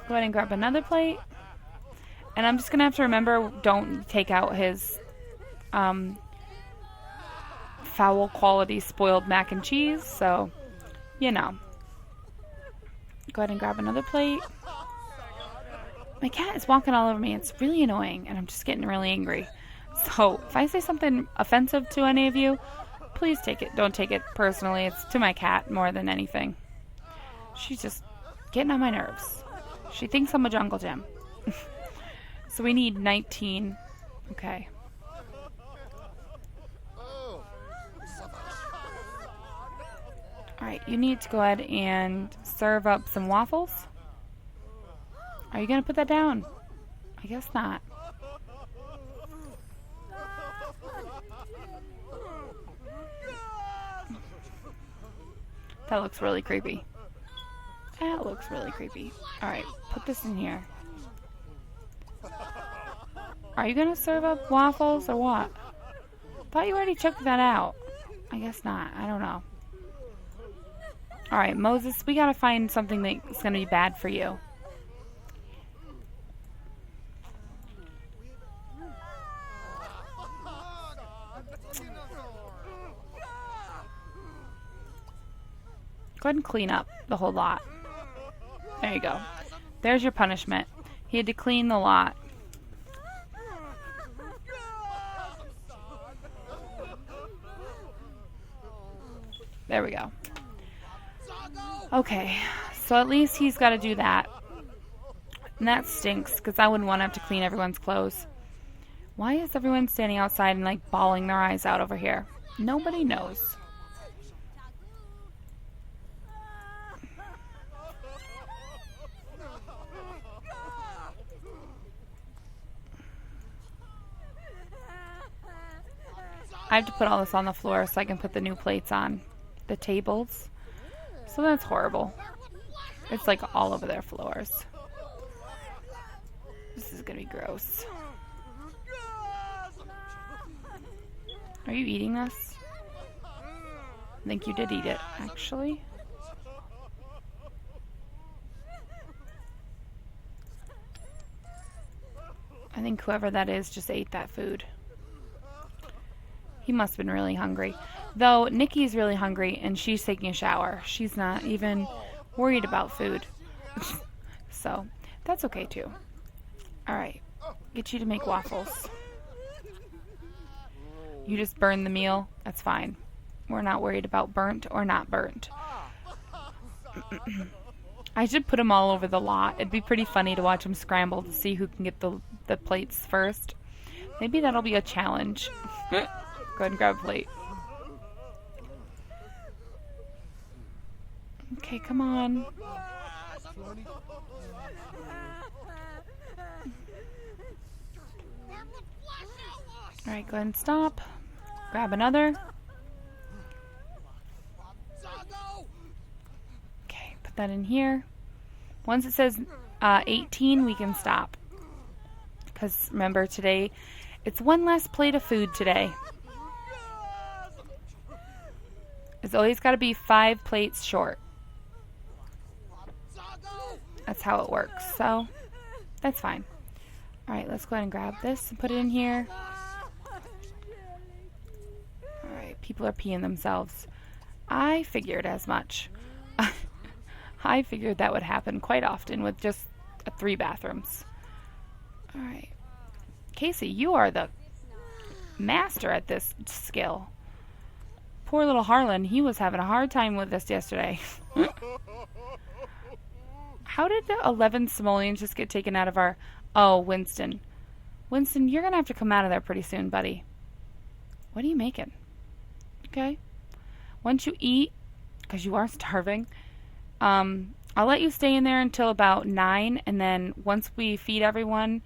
Go ahead and grab another plate. And I'm just going to have to remember, don't take out his foul quality spoiled mac and cheese. So, you know. Go ahead and grab another plate. My cat is walking all over me. It's really annoying, and I'm just getting really angry. So, if I say something offensive to any of you, please don't take it personally. It's to my cat more than anything. She's just getting on my nerves. She thinks I'm a jungle gym. So we need 19. Okay. Alright, you need to go ahead and serve up some waffles. Are you going to put that down? I guess not. That looks really creepy. That looks really creepy. Alright, put this in here. Are you going to serve up waffles or what? Thought you already checked that out. I guess not. I don't know. Alright, Moses, we got to find something that's going to be bad for you. Go ahead and clean up the whole lot. There you go. There's your punishment. He had to clean the lot. There we go. Okay, so at least he's got to do that. And that stinks, because I wouldn't want to have to clean everyone's clothes. Why is everyone standing outside and like bawling their eyes out over here? Nobody knows. I have to put all this on the floor so I can put the new plates on the tables. So that's horrible. It's like all over their floors. This is gonna be gross. Are you eating this? I think you did eat it, actually. I think whoever that is just ate that food. He must have been really hungry. Though Nikki's really hungry and she's taking a shower. She's not even worried about food. So, that's okay too. Alright, get you to make waffles. You just burn the meal, that's fine. We're not worried about burnt or not burnt. I should put them all over the lot. It'd be pretty funny to watch them scramble to see who can get the plates first. Maybe that'll be a challenge. Go ahead and grab a plate. Okay, come on. Alright, go ahead and stop. Grab another. Okay, put that in here. Once it says 18, we can stop. Because remember, today, it's one less plate of food today. It's always got to be 5 plates short. That's how it works. So, that's fine. Alright, let's go ahead and grab this and put it in here. Alright, people are peeing themselves. I figured as much. I figured that would happen quite often with just 3 bathrooms. Alright. Casey, you are the master at this skill. Poor little Harlan, he was having a hard time with this yesterday. How did the 11 simoleons just get taken out of our... Oh, Winston. Winston, you're going to have to come out of there pretty soon, buddy. What are you making? Okay. Once you eat, because you are starving, I'll let you stay in there until about 9, and then once we feed everyone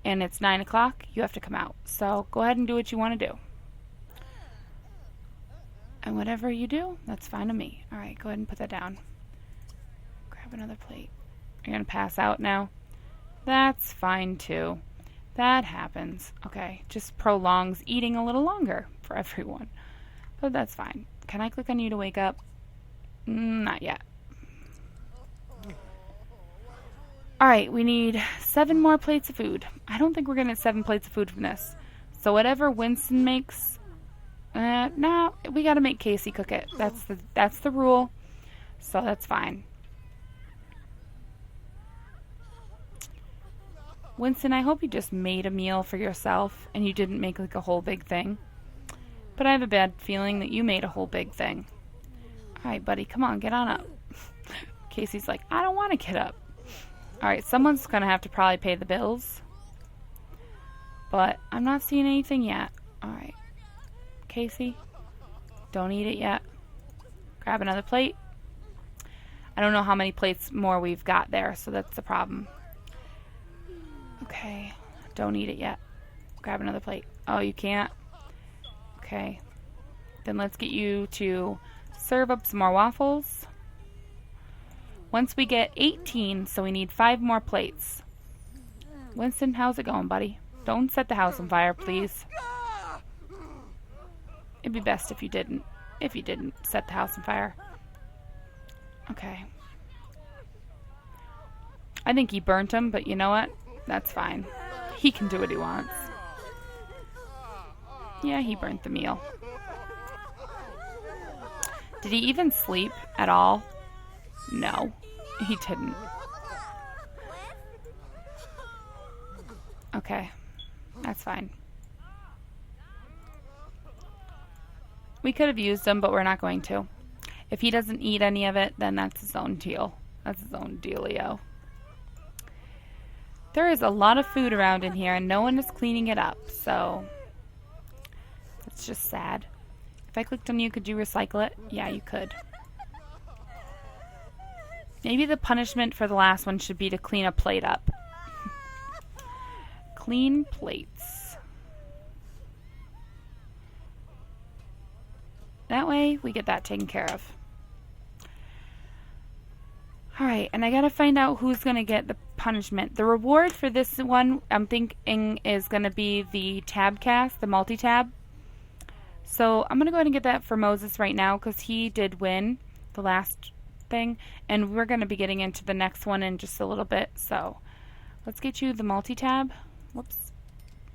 and it's 9 o'clock, you have to come out. So go ahead and do what you want to do. And whatever you do, that's fine with me. Alright, go ahead and put that down. Grab another plate. You're going to pass out now? That's fine too. That happens. Okay, just prolongs eating a little longer for everyone. But that's fine. Can I click on you to wake up? Not yet. Alright, we need 7 more plates of food. I don't think we're going to get 7 plates of food from this. So whatever Winston makes... nah, we got to make Casey cook it. That's the rule. So that's fine. Winston, I hope you just made a meal for yourself and you didn't make like a whole big thing. But I have a bad feeling that you made a whole big thing. Alright, buddy, come on, get on up. Casey's like, I don't want to get up. Alright, someone's going to have to probably pay the bills. But I'm not seeing anything yet. Alright. Casey, don't eat it yet. Grab another plate. I don't know how many plates more we've got there, so that's the problem. Okay, don't eat it yet. Grab another plate. Oh, you can't? Okay. Then let's get you to serve up some more waffles. Once we get 18, so we need 5 more plates. Winston, how's it going, buddy? Don't set the house on fire, please. It'd be best if you didn't. If you didn't set the house on fire. Okay. I think he burnt him, but you know what? That's fine. He can do what he wants. Yeah, he burnt the meal. Did he even sleep at all? No, he didn't. Okay, that's fine. We could have used him, but we're not going to. If he doesn't eat any of it, then that's his own deal. That's his own dealio. There is a lot of food around in here, and no one is cleaning it up, so it's just sad. If I clicked on you, could you recycle it? Yeah, you could. Maybe the punishment for the last one should be to clean a plate up. Clean plates. That way, we get that taken care of. Alright, and I gotta find out who's gonna get the punishment. The reward for this one, I'm thinking, is gonna be the tab cast, the multi-tab. So I'm gonna go ahead and get that for Moses right now, because he did win the last thing, and we're gonna be getting into the next one in just a little bit. So let's get you the multi-tab. Whoops.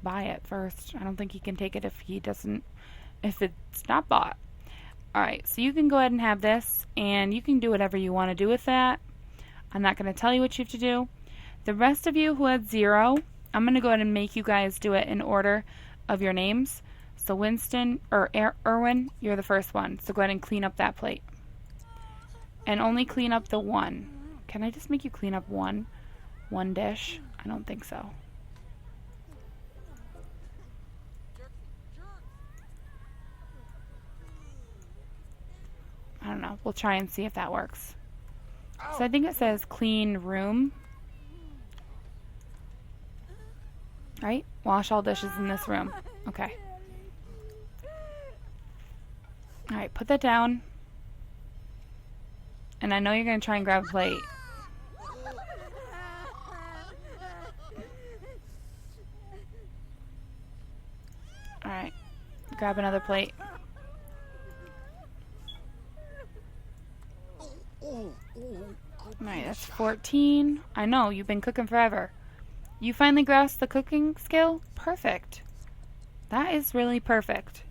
Buy it first. I don't think he can take it if it's not bought. Alright, so you can go ahead and have this, and you can do whatever you want to do with that. I'm not going to tell you what you have to do. The rest of you who had 0, I'm going to go ahead and make you guys do it in order of your names. So Winston, or Erwin, you're the first one. So go ahead and clean up that plate. And only clean up the one. Can I just make you clean up one dish? I don't think so. I don't know. We'll try and see if that works. So I think it says clean room. Right? Wash all dishes in this room. Okay. Alright, put that down. And I know you're going to try and grab a plate. Alright. Grab another plate. Alright, that's 14. I know, you've been cooking forever. You finally grasped the cooking skill? Perfect. That is really perfect.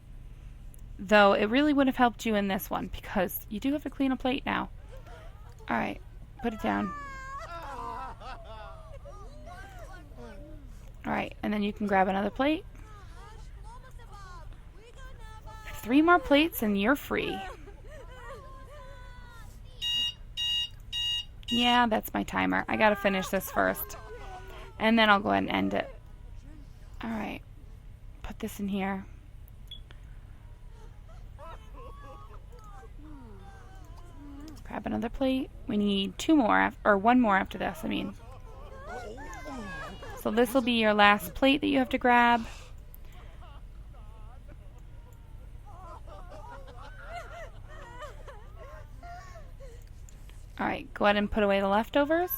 Though, it really would have helped you in this one, because you do have to clean a plate now. Alright, put it down. Alright, and then you can grab another plate. 3 more plates and you're free. Yeah, that's my timer. I gotta finish this first. And then I'll go ahead and end it. Alright. Put this in here. Grab another plate. We need 2 more, or 1 more after this, I mean. So this will be your last plate that you have to grab. Alright, go ahead and put away the leftovers.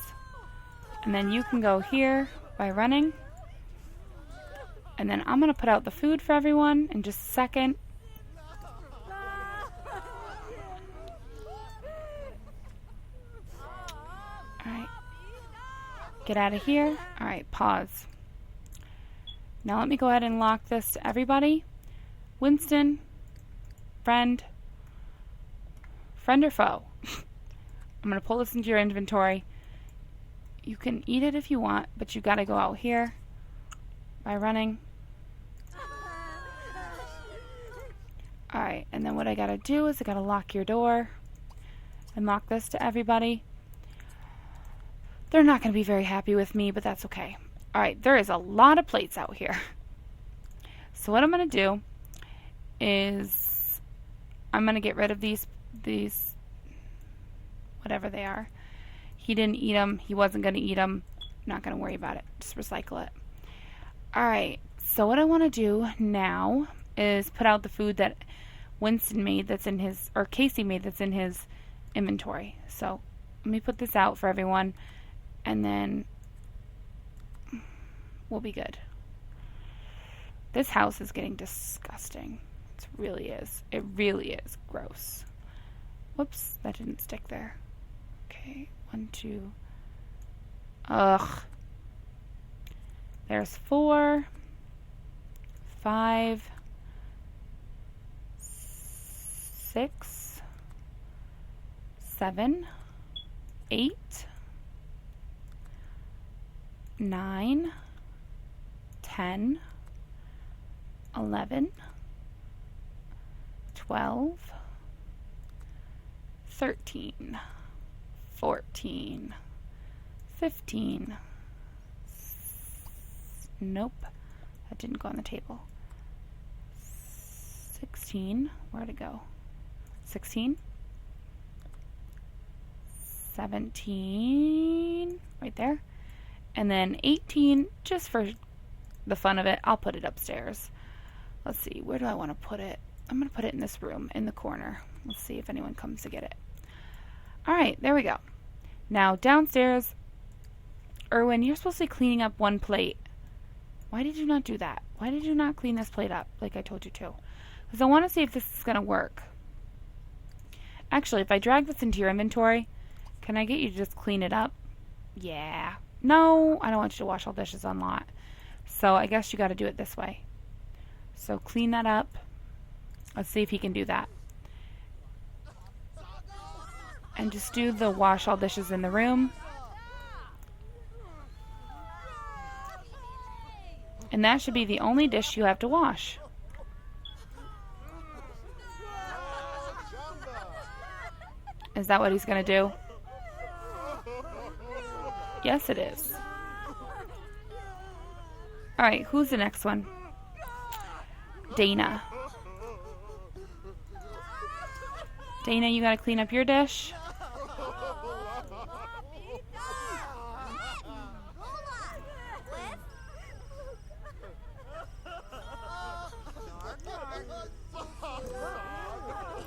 And then you can go here by running. And then I'm going to put out the food for everyone in just a second. Alright. Get out of here. Alright, pause. Now let me go ahead and lock this to everybody. Winston, friend or foe? I'm going to pull this into your inventory. You can eat it if you want, but you got to go out here by running. Alright, and then what I got to do is I got to lock your door and lock this to everybody. They're not going to be very happy with me, but that's okay. Alright, there is a lot of plates out here. So what I'm going to do is I'm going to get rid of these whatever they are. He didn't eat them. He wasn't going to eat them. Not going to worry about it. Just recycle it. Alright, so what I want to do now is put out the food that Winston made that's in his, or Casey made that's in his inventory. So let me put this out for everyone, and then we'll be good. This house is getting disgusting. It really is. It really is gross. Whoops, that didn't stick there. Okay, 1, 2. Ugh. There's 4, 5, 6, 7, 8, 9, 10, 11, 12, 13, 14, 15. Nope, that didn't go on the table. 16, where'd it go? 16, 17, right there. And then 18, just for the fun of it, I'll put it upstairs. Let's see, where do I want to put it? I'm going to put it in this room, in the corner. Let's see if anyone comes to get it. Alright, there we go. Now, downstairs, Erwin, you're supposed to be cleaning up 1 plate. Why did you not do that? Why did you not clean this plate up like I told you to? Because I want to see if this is going to work. Actually, if I drag this into your inventory, can I get you to just clean it up? Yeah. No, I don't want you to wash all dishes on lot. So I guess you got to do it this way. So clean that up. Let's see if he can do that. and just do the wash all dishes in the room. And that should be the only dish you have to wash. Is that what he's going to do? Yes, it is. Alright, who's the next one? Dana. Dana, you gotta clean up your dish.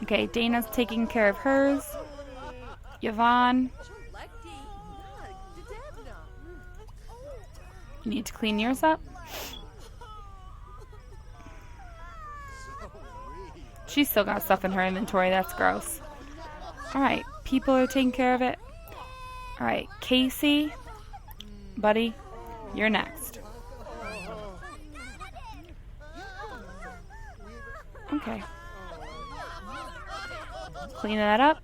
Okay, Dana's taking care of hers. Yvonne, you need to clean yours up. She's still got stuff in her inventory. That's gross. Alright, people are taking care of it. Alright, Casey, buddy, you're next. Okay. Clean that up.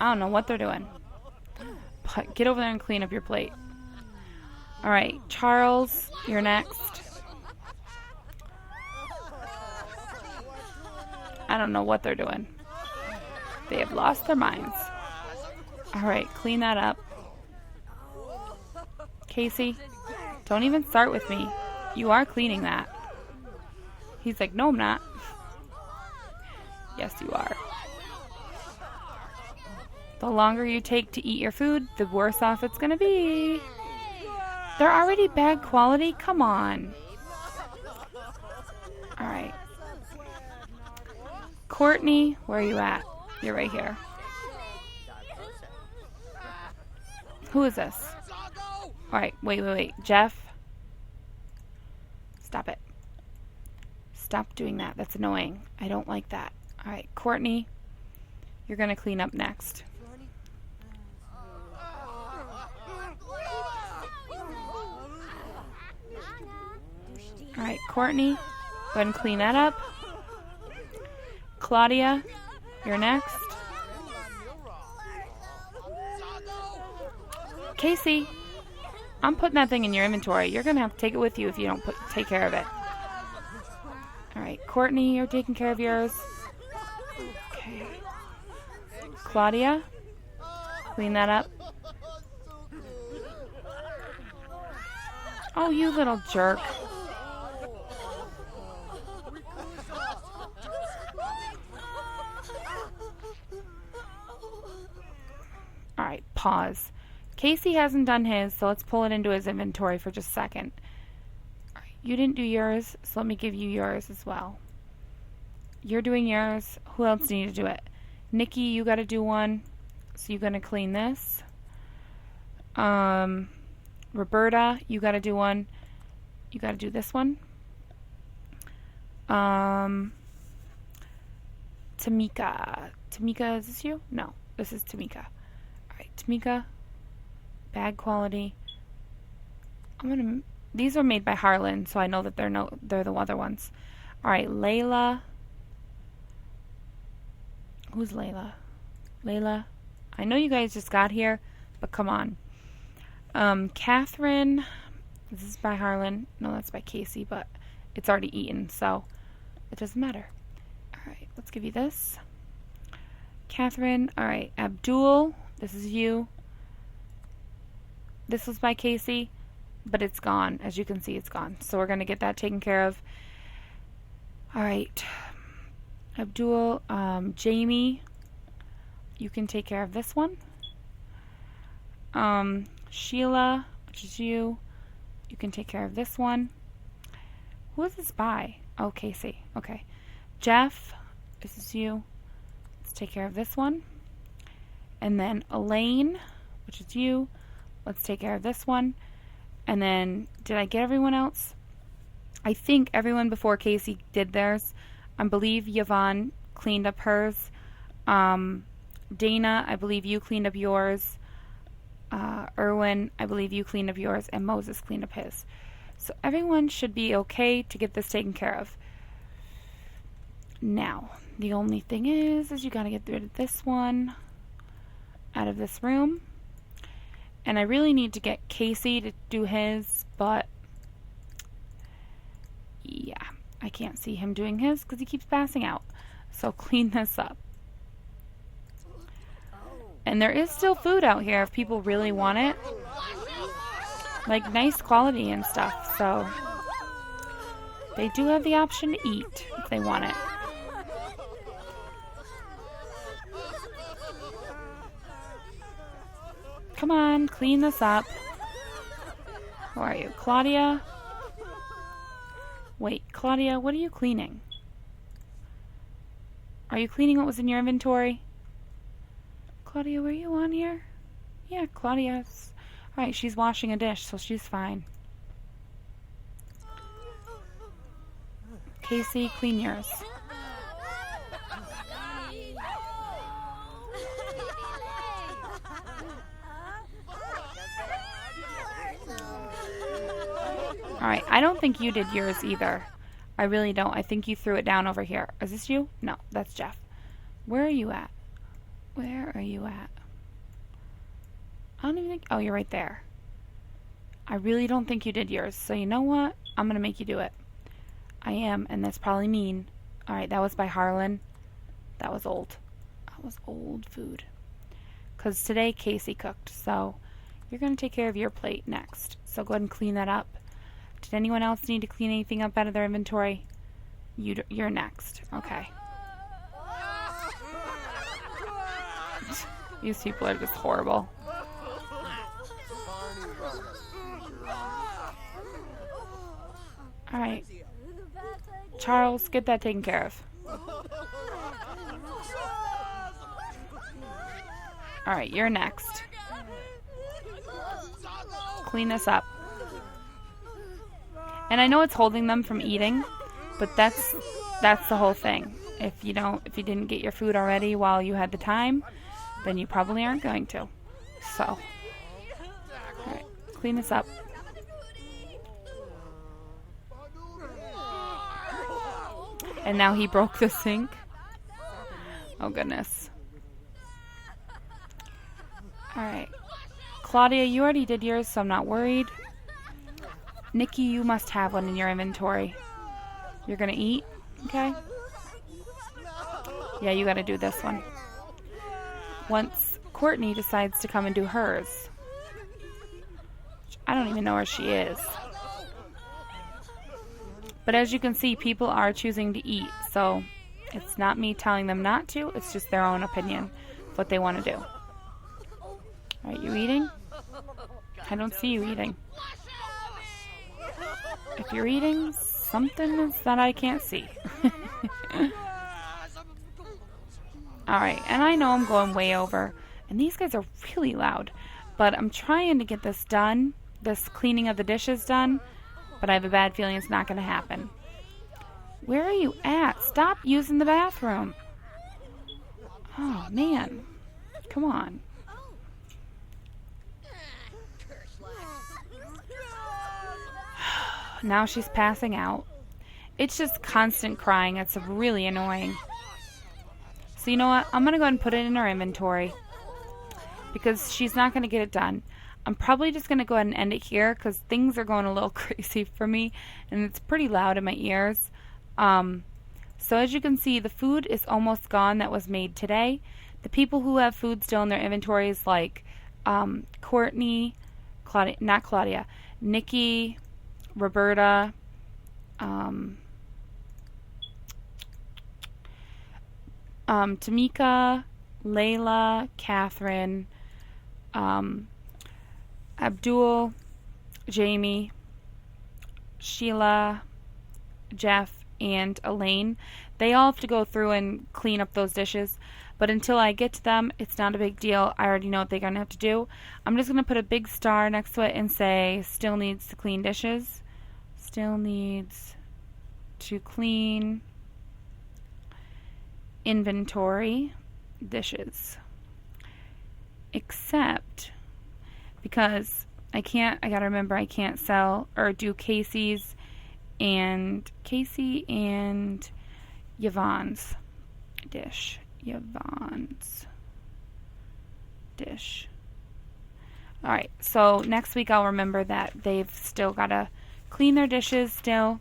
I don't know what they're doing. But get over there and clean up your plate. Alright, Charles, you're next. I don't know what they're doing. They have lost their minds. Alright, clean that up. Casey, don't even start with me. You are cleaning that. He's like, no, I'm not. Yes, you are. The longer you take to eat your food, the worse off it's going to be. They're already bad quality? Come on. Alright. Courtney, where are you at? You're right here. Who is this? Alright, wait. Jeff. Stop it. Stop doing that. That's annoying. I don't like that. Alright, Courtney, you're going to clean up next. Alright, Courtney, go ahead and clean that up. Claudia, you're next. Casey, I'm putting that thing in your inventory. You're going to have to take it with you if you don't take care of it. Alright, Courtney, you're taking care of yours. Okay. Claudia, clean that up. Oh, you little jerk. Alright, pause. Casey hasn't done his, so let's pull it into his inventory for just a second. Alright, you didn't do yours, so let me give you yours as well. You're doing yours. Who else needs to do it? Nikki, you gotta do one. So you're gonna clean this. Roberta, you gotta do one. You gotta do this one. Tamika. Tamika, is this you? No, this is Tamika. Alright, Tamika. Bad quality. These are made by Harlan, so I know that they're the other ones. Alright, Layla. Who's Layla? Layla. I know you guys just got here, but come on. Catherine. This is by Harlan. No, that's by Casey, but it's already eaten, so it doesn't matter. Alright, let's give you this. Catherine. Alright, Abdul. This is you. This was by Casey, but it's gone. As you can see, it's gone. So we're going to get that taken care of. Alright. Abdul. Jamie. You can take care of this one. Sheila, which is you. You can take care of this one. Who is this by? Oh, Casey. Okay. Jeff, this is you. Let's take care of this one. And then Elaine, which is you. Let's take care of this one. And then, did I get everyone else? I think everyone before Casey did theirs. I believe Yvonne cleaned up hers. Dana, I believe you cleaned up yours. Erwin, I believe you cleaned up yours. And Moses cleaned up his. So everyone should be okay to get this taken care of. Now, the only thing is you gotta get rid of this one out of this room. And I really need to get Casey to do his, but yeah, I can't see him doing his because he keeps passing out. So clean this up. And there is still food out here if people really want it. Like nice quality and stuff, so they do have the option to eat if they want it. Come on, clean this up. Who are you, Claudia? Wait, Claudia, what are you cleaning? Are you cleaning what was in your inventory? Claudia, were you on here? Yeah, Claudia's... Alright, she's washing a dish, so she's fine. Casey, clean yours. Alright, I don't think you did yours either. I really don't. I think you threw it down over here. Is this you? No, that's Jeff. Where are you at? Where are you at? I don't even think... Oh, you're right there. I really don't think you did yours. So you know what? I'm going to make you do it. I am, and that's probably mean. Alright, that was by Harlan. That was old. That was old food. Because today Casey cooked, so you're going to take care of your plate next. So go ahead and clean that up. Did anyone else need to clean anything up out of their inventory? You're next. Okay. These people are just horrible. Alright. Charles, get that taken care of. Alright, you're next. Clean this up. And I know it's holding them from eating, but that's the whole thing. If you didn't get your food already while you had the time, then you probably aren't going to. So, alright, clean this up. And now he broke the sink. Oh goodness. Alright. Claudia, you already did yours, so I'm not worried. Nikki, you must have one in your inventory. You're gonna eat? Okay. Yeah, you gotta do this one. Once Courtney decides to come and do hers. I don't even know where she is. But as you can see, people are choosing to eat, so it's not me telling them not to, it's just their own opinion of what they want to do. Alright, you eating? I don't see you eating. If you're eating, something is that I can't see. Alright, and I know I'm going way over, and these guys are really loud, but I'm trying to get this done, this cleaning of the dishes done, but I have a bad feeling it's not going to happen. Where are you at? Stop using the bathroom. Oh, man. Come on. Now she's passing out. It's just constant crying. It's really annoying. So you know what? I'm going to go ahead and put it in her inventory because she's not going to get it done. I'm probably just going to go ahead and end it here because things are going a little crazy for me and it's pretty loud in my ears. So as you can see, the food is almost gone that was made today. The people who have food still in their inventories like Courtney, Claudia, not Claudia, Nikki, Roberta, Tamika, Layla, Catherine, Abdul, Jamie, Sheila, Jeff, and Elaine. They all have to go through and clean up those dishes. But until I get to them, it's not a big deal. I already know what they're going to have to do. I'm just going to put a big star next to it and say, still needs to clean dishes. Still needs to clean inventory dishes. Except because I gotta remember I can't sell or do Casey and Yvonne's dish. Yvonne's dish. Alright, so next week I'll remember that they've still got to clean their dishes still.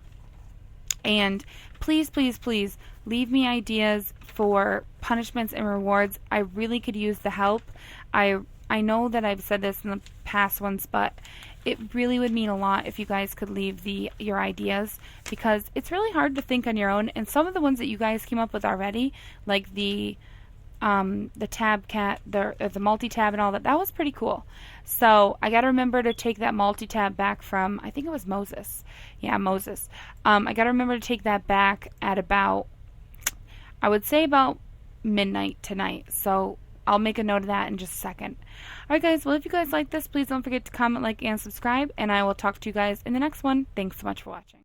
And please, please, please leave me ideas for punishments and rewards. I really could use the help. I know that I've said this in the past ones, but it really would mean a lot if you guys could leave your ideas, because it's really hard to think on your own. And some of the ones that you guys came up with already, like the tab cat, the multi-tab and all that, that was pretty cool. So I got to remember to take that multi-tab back from, I think it was Moses. Yeah, Moses. I got to remember to take that back at about, I would say about midnight tonight. So I'll make a note of that in just a second. Alright guys, well if you guys like this, please don't forget to comment, like, and subscribe, and I will talk to you guys in the next one. Thanks so much for watching.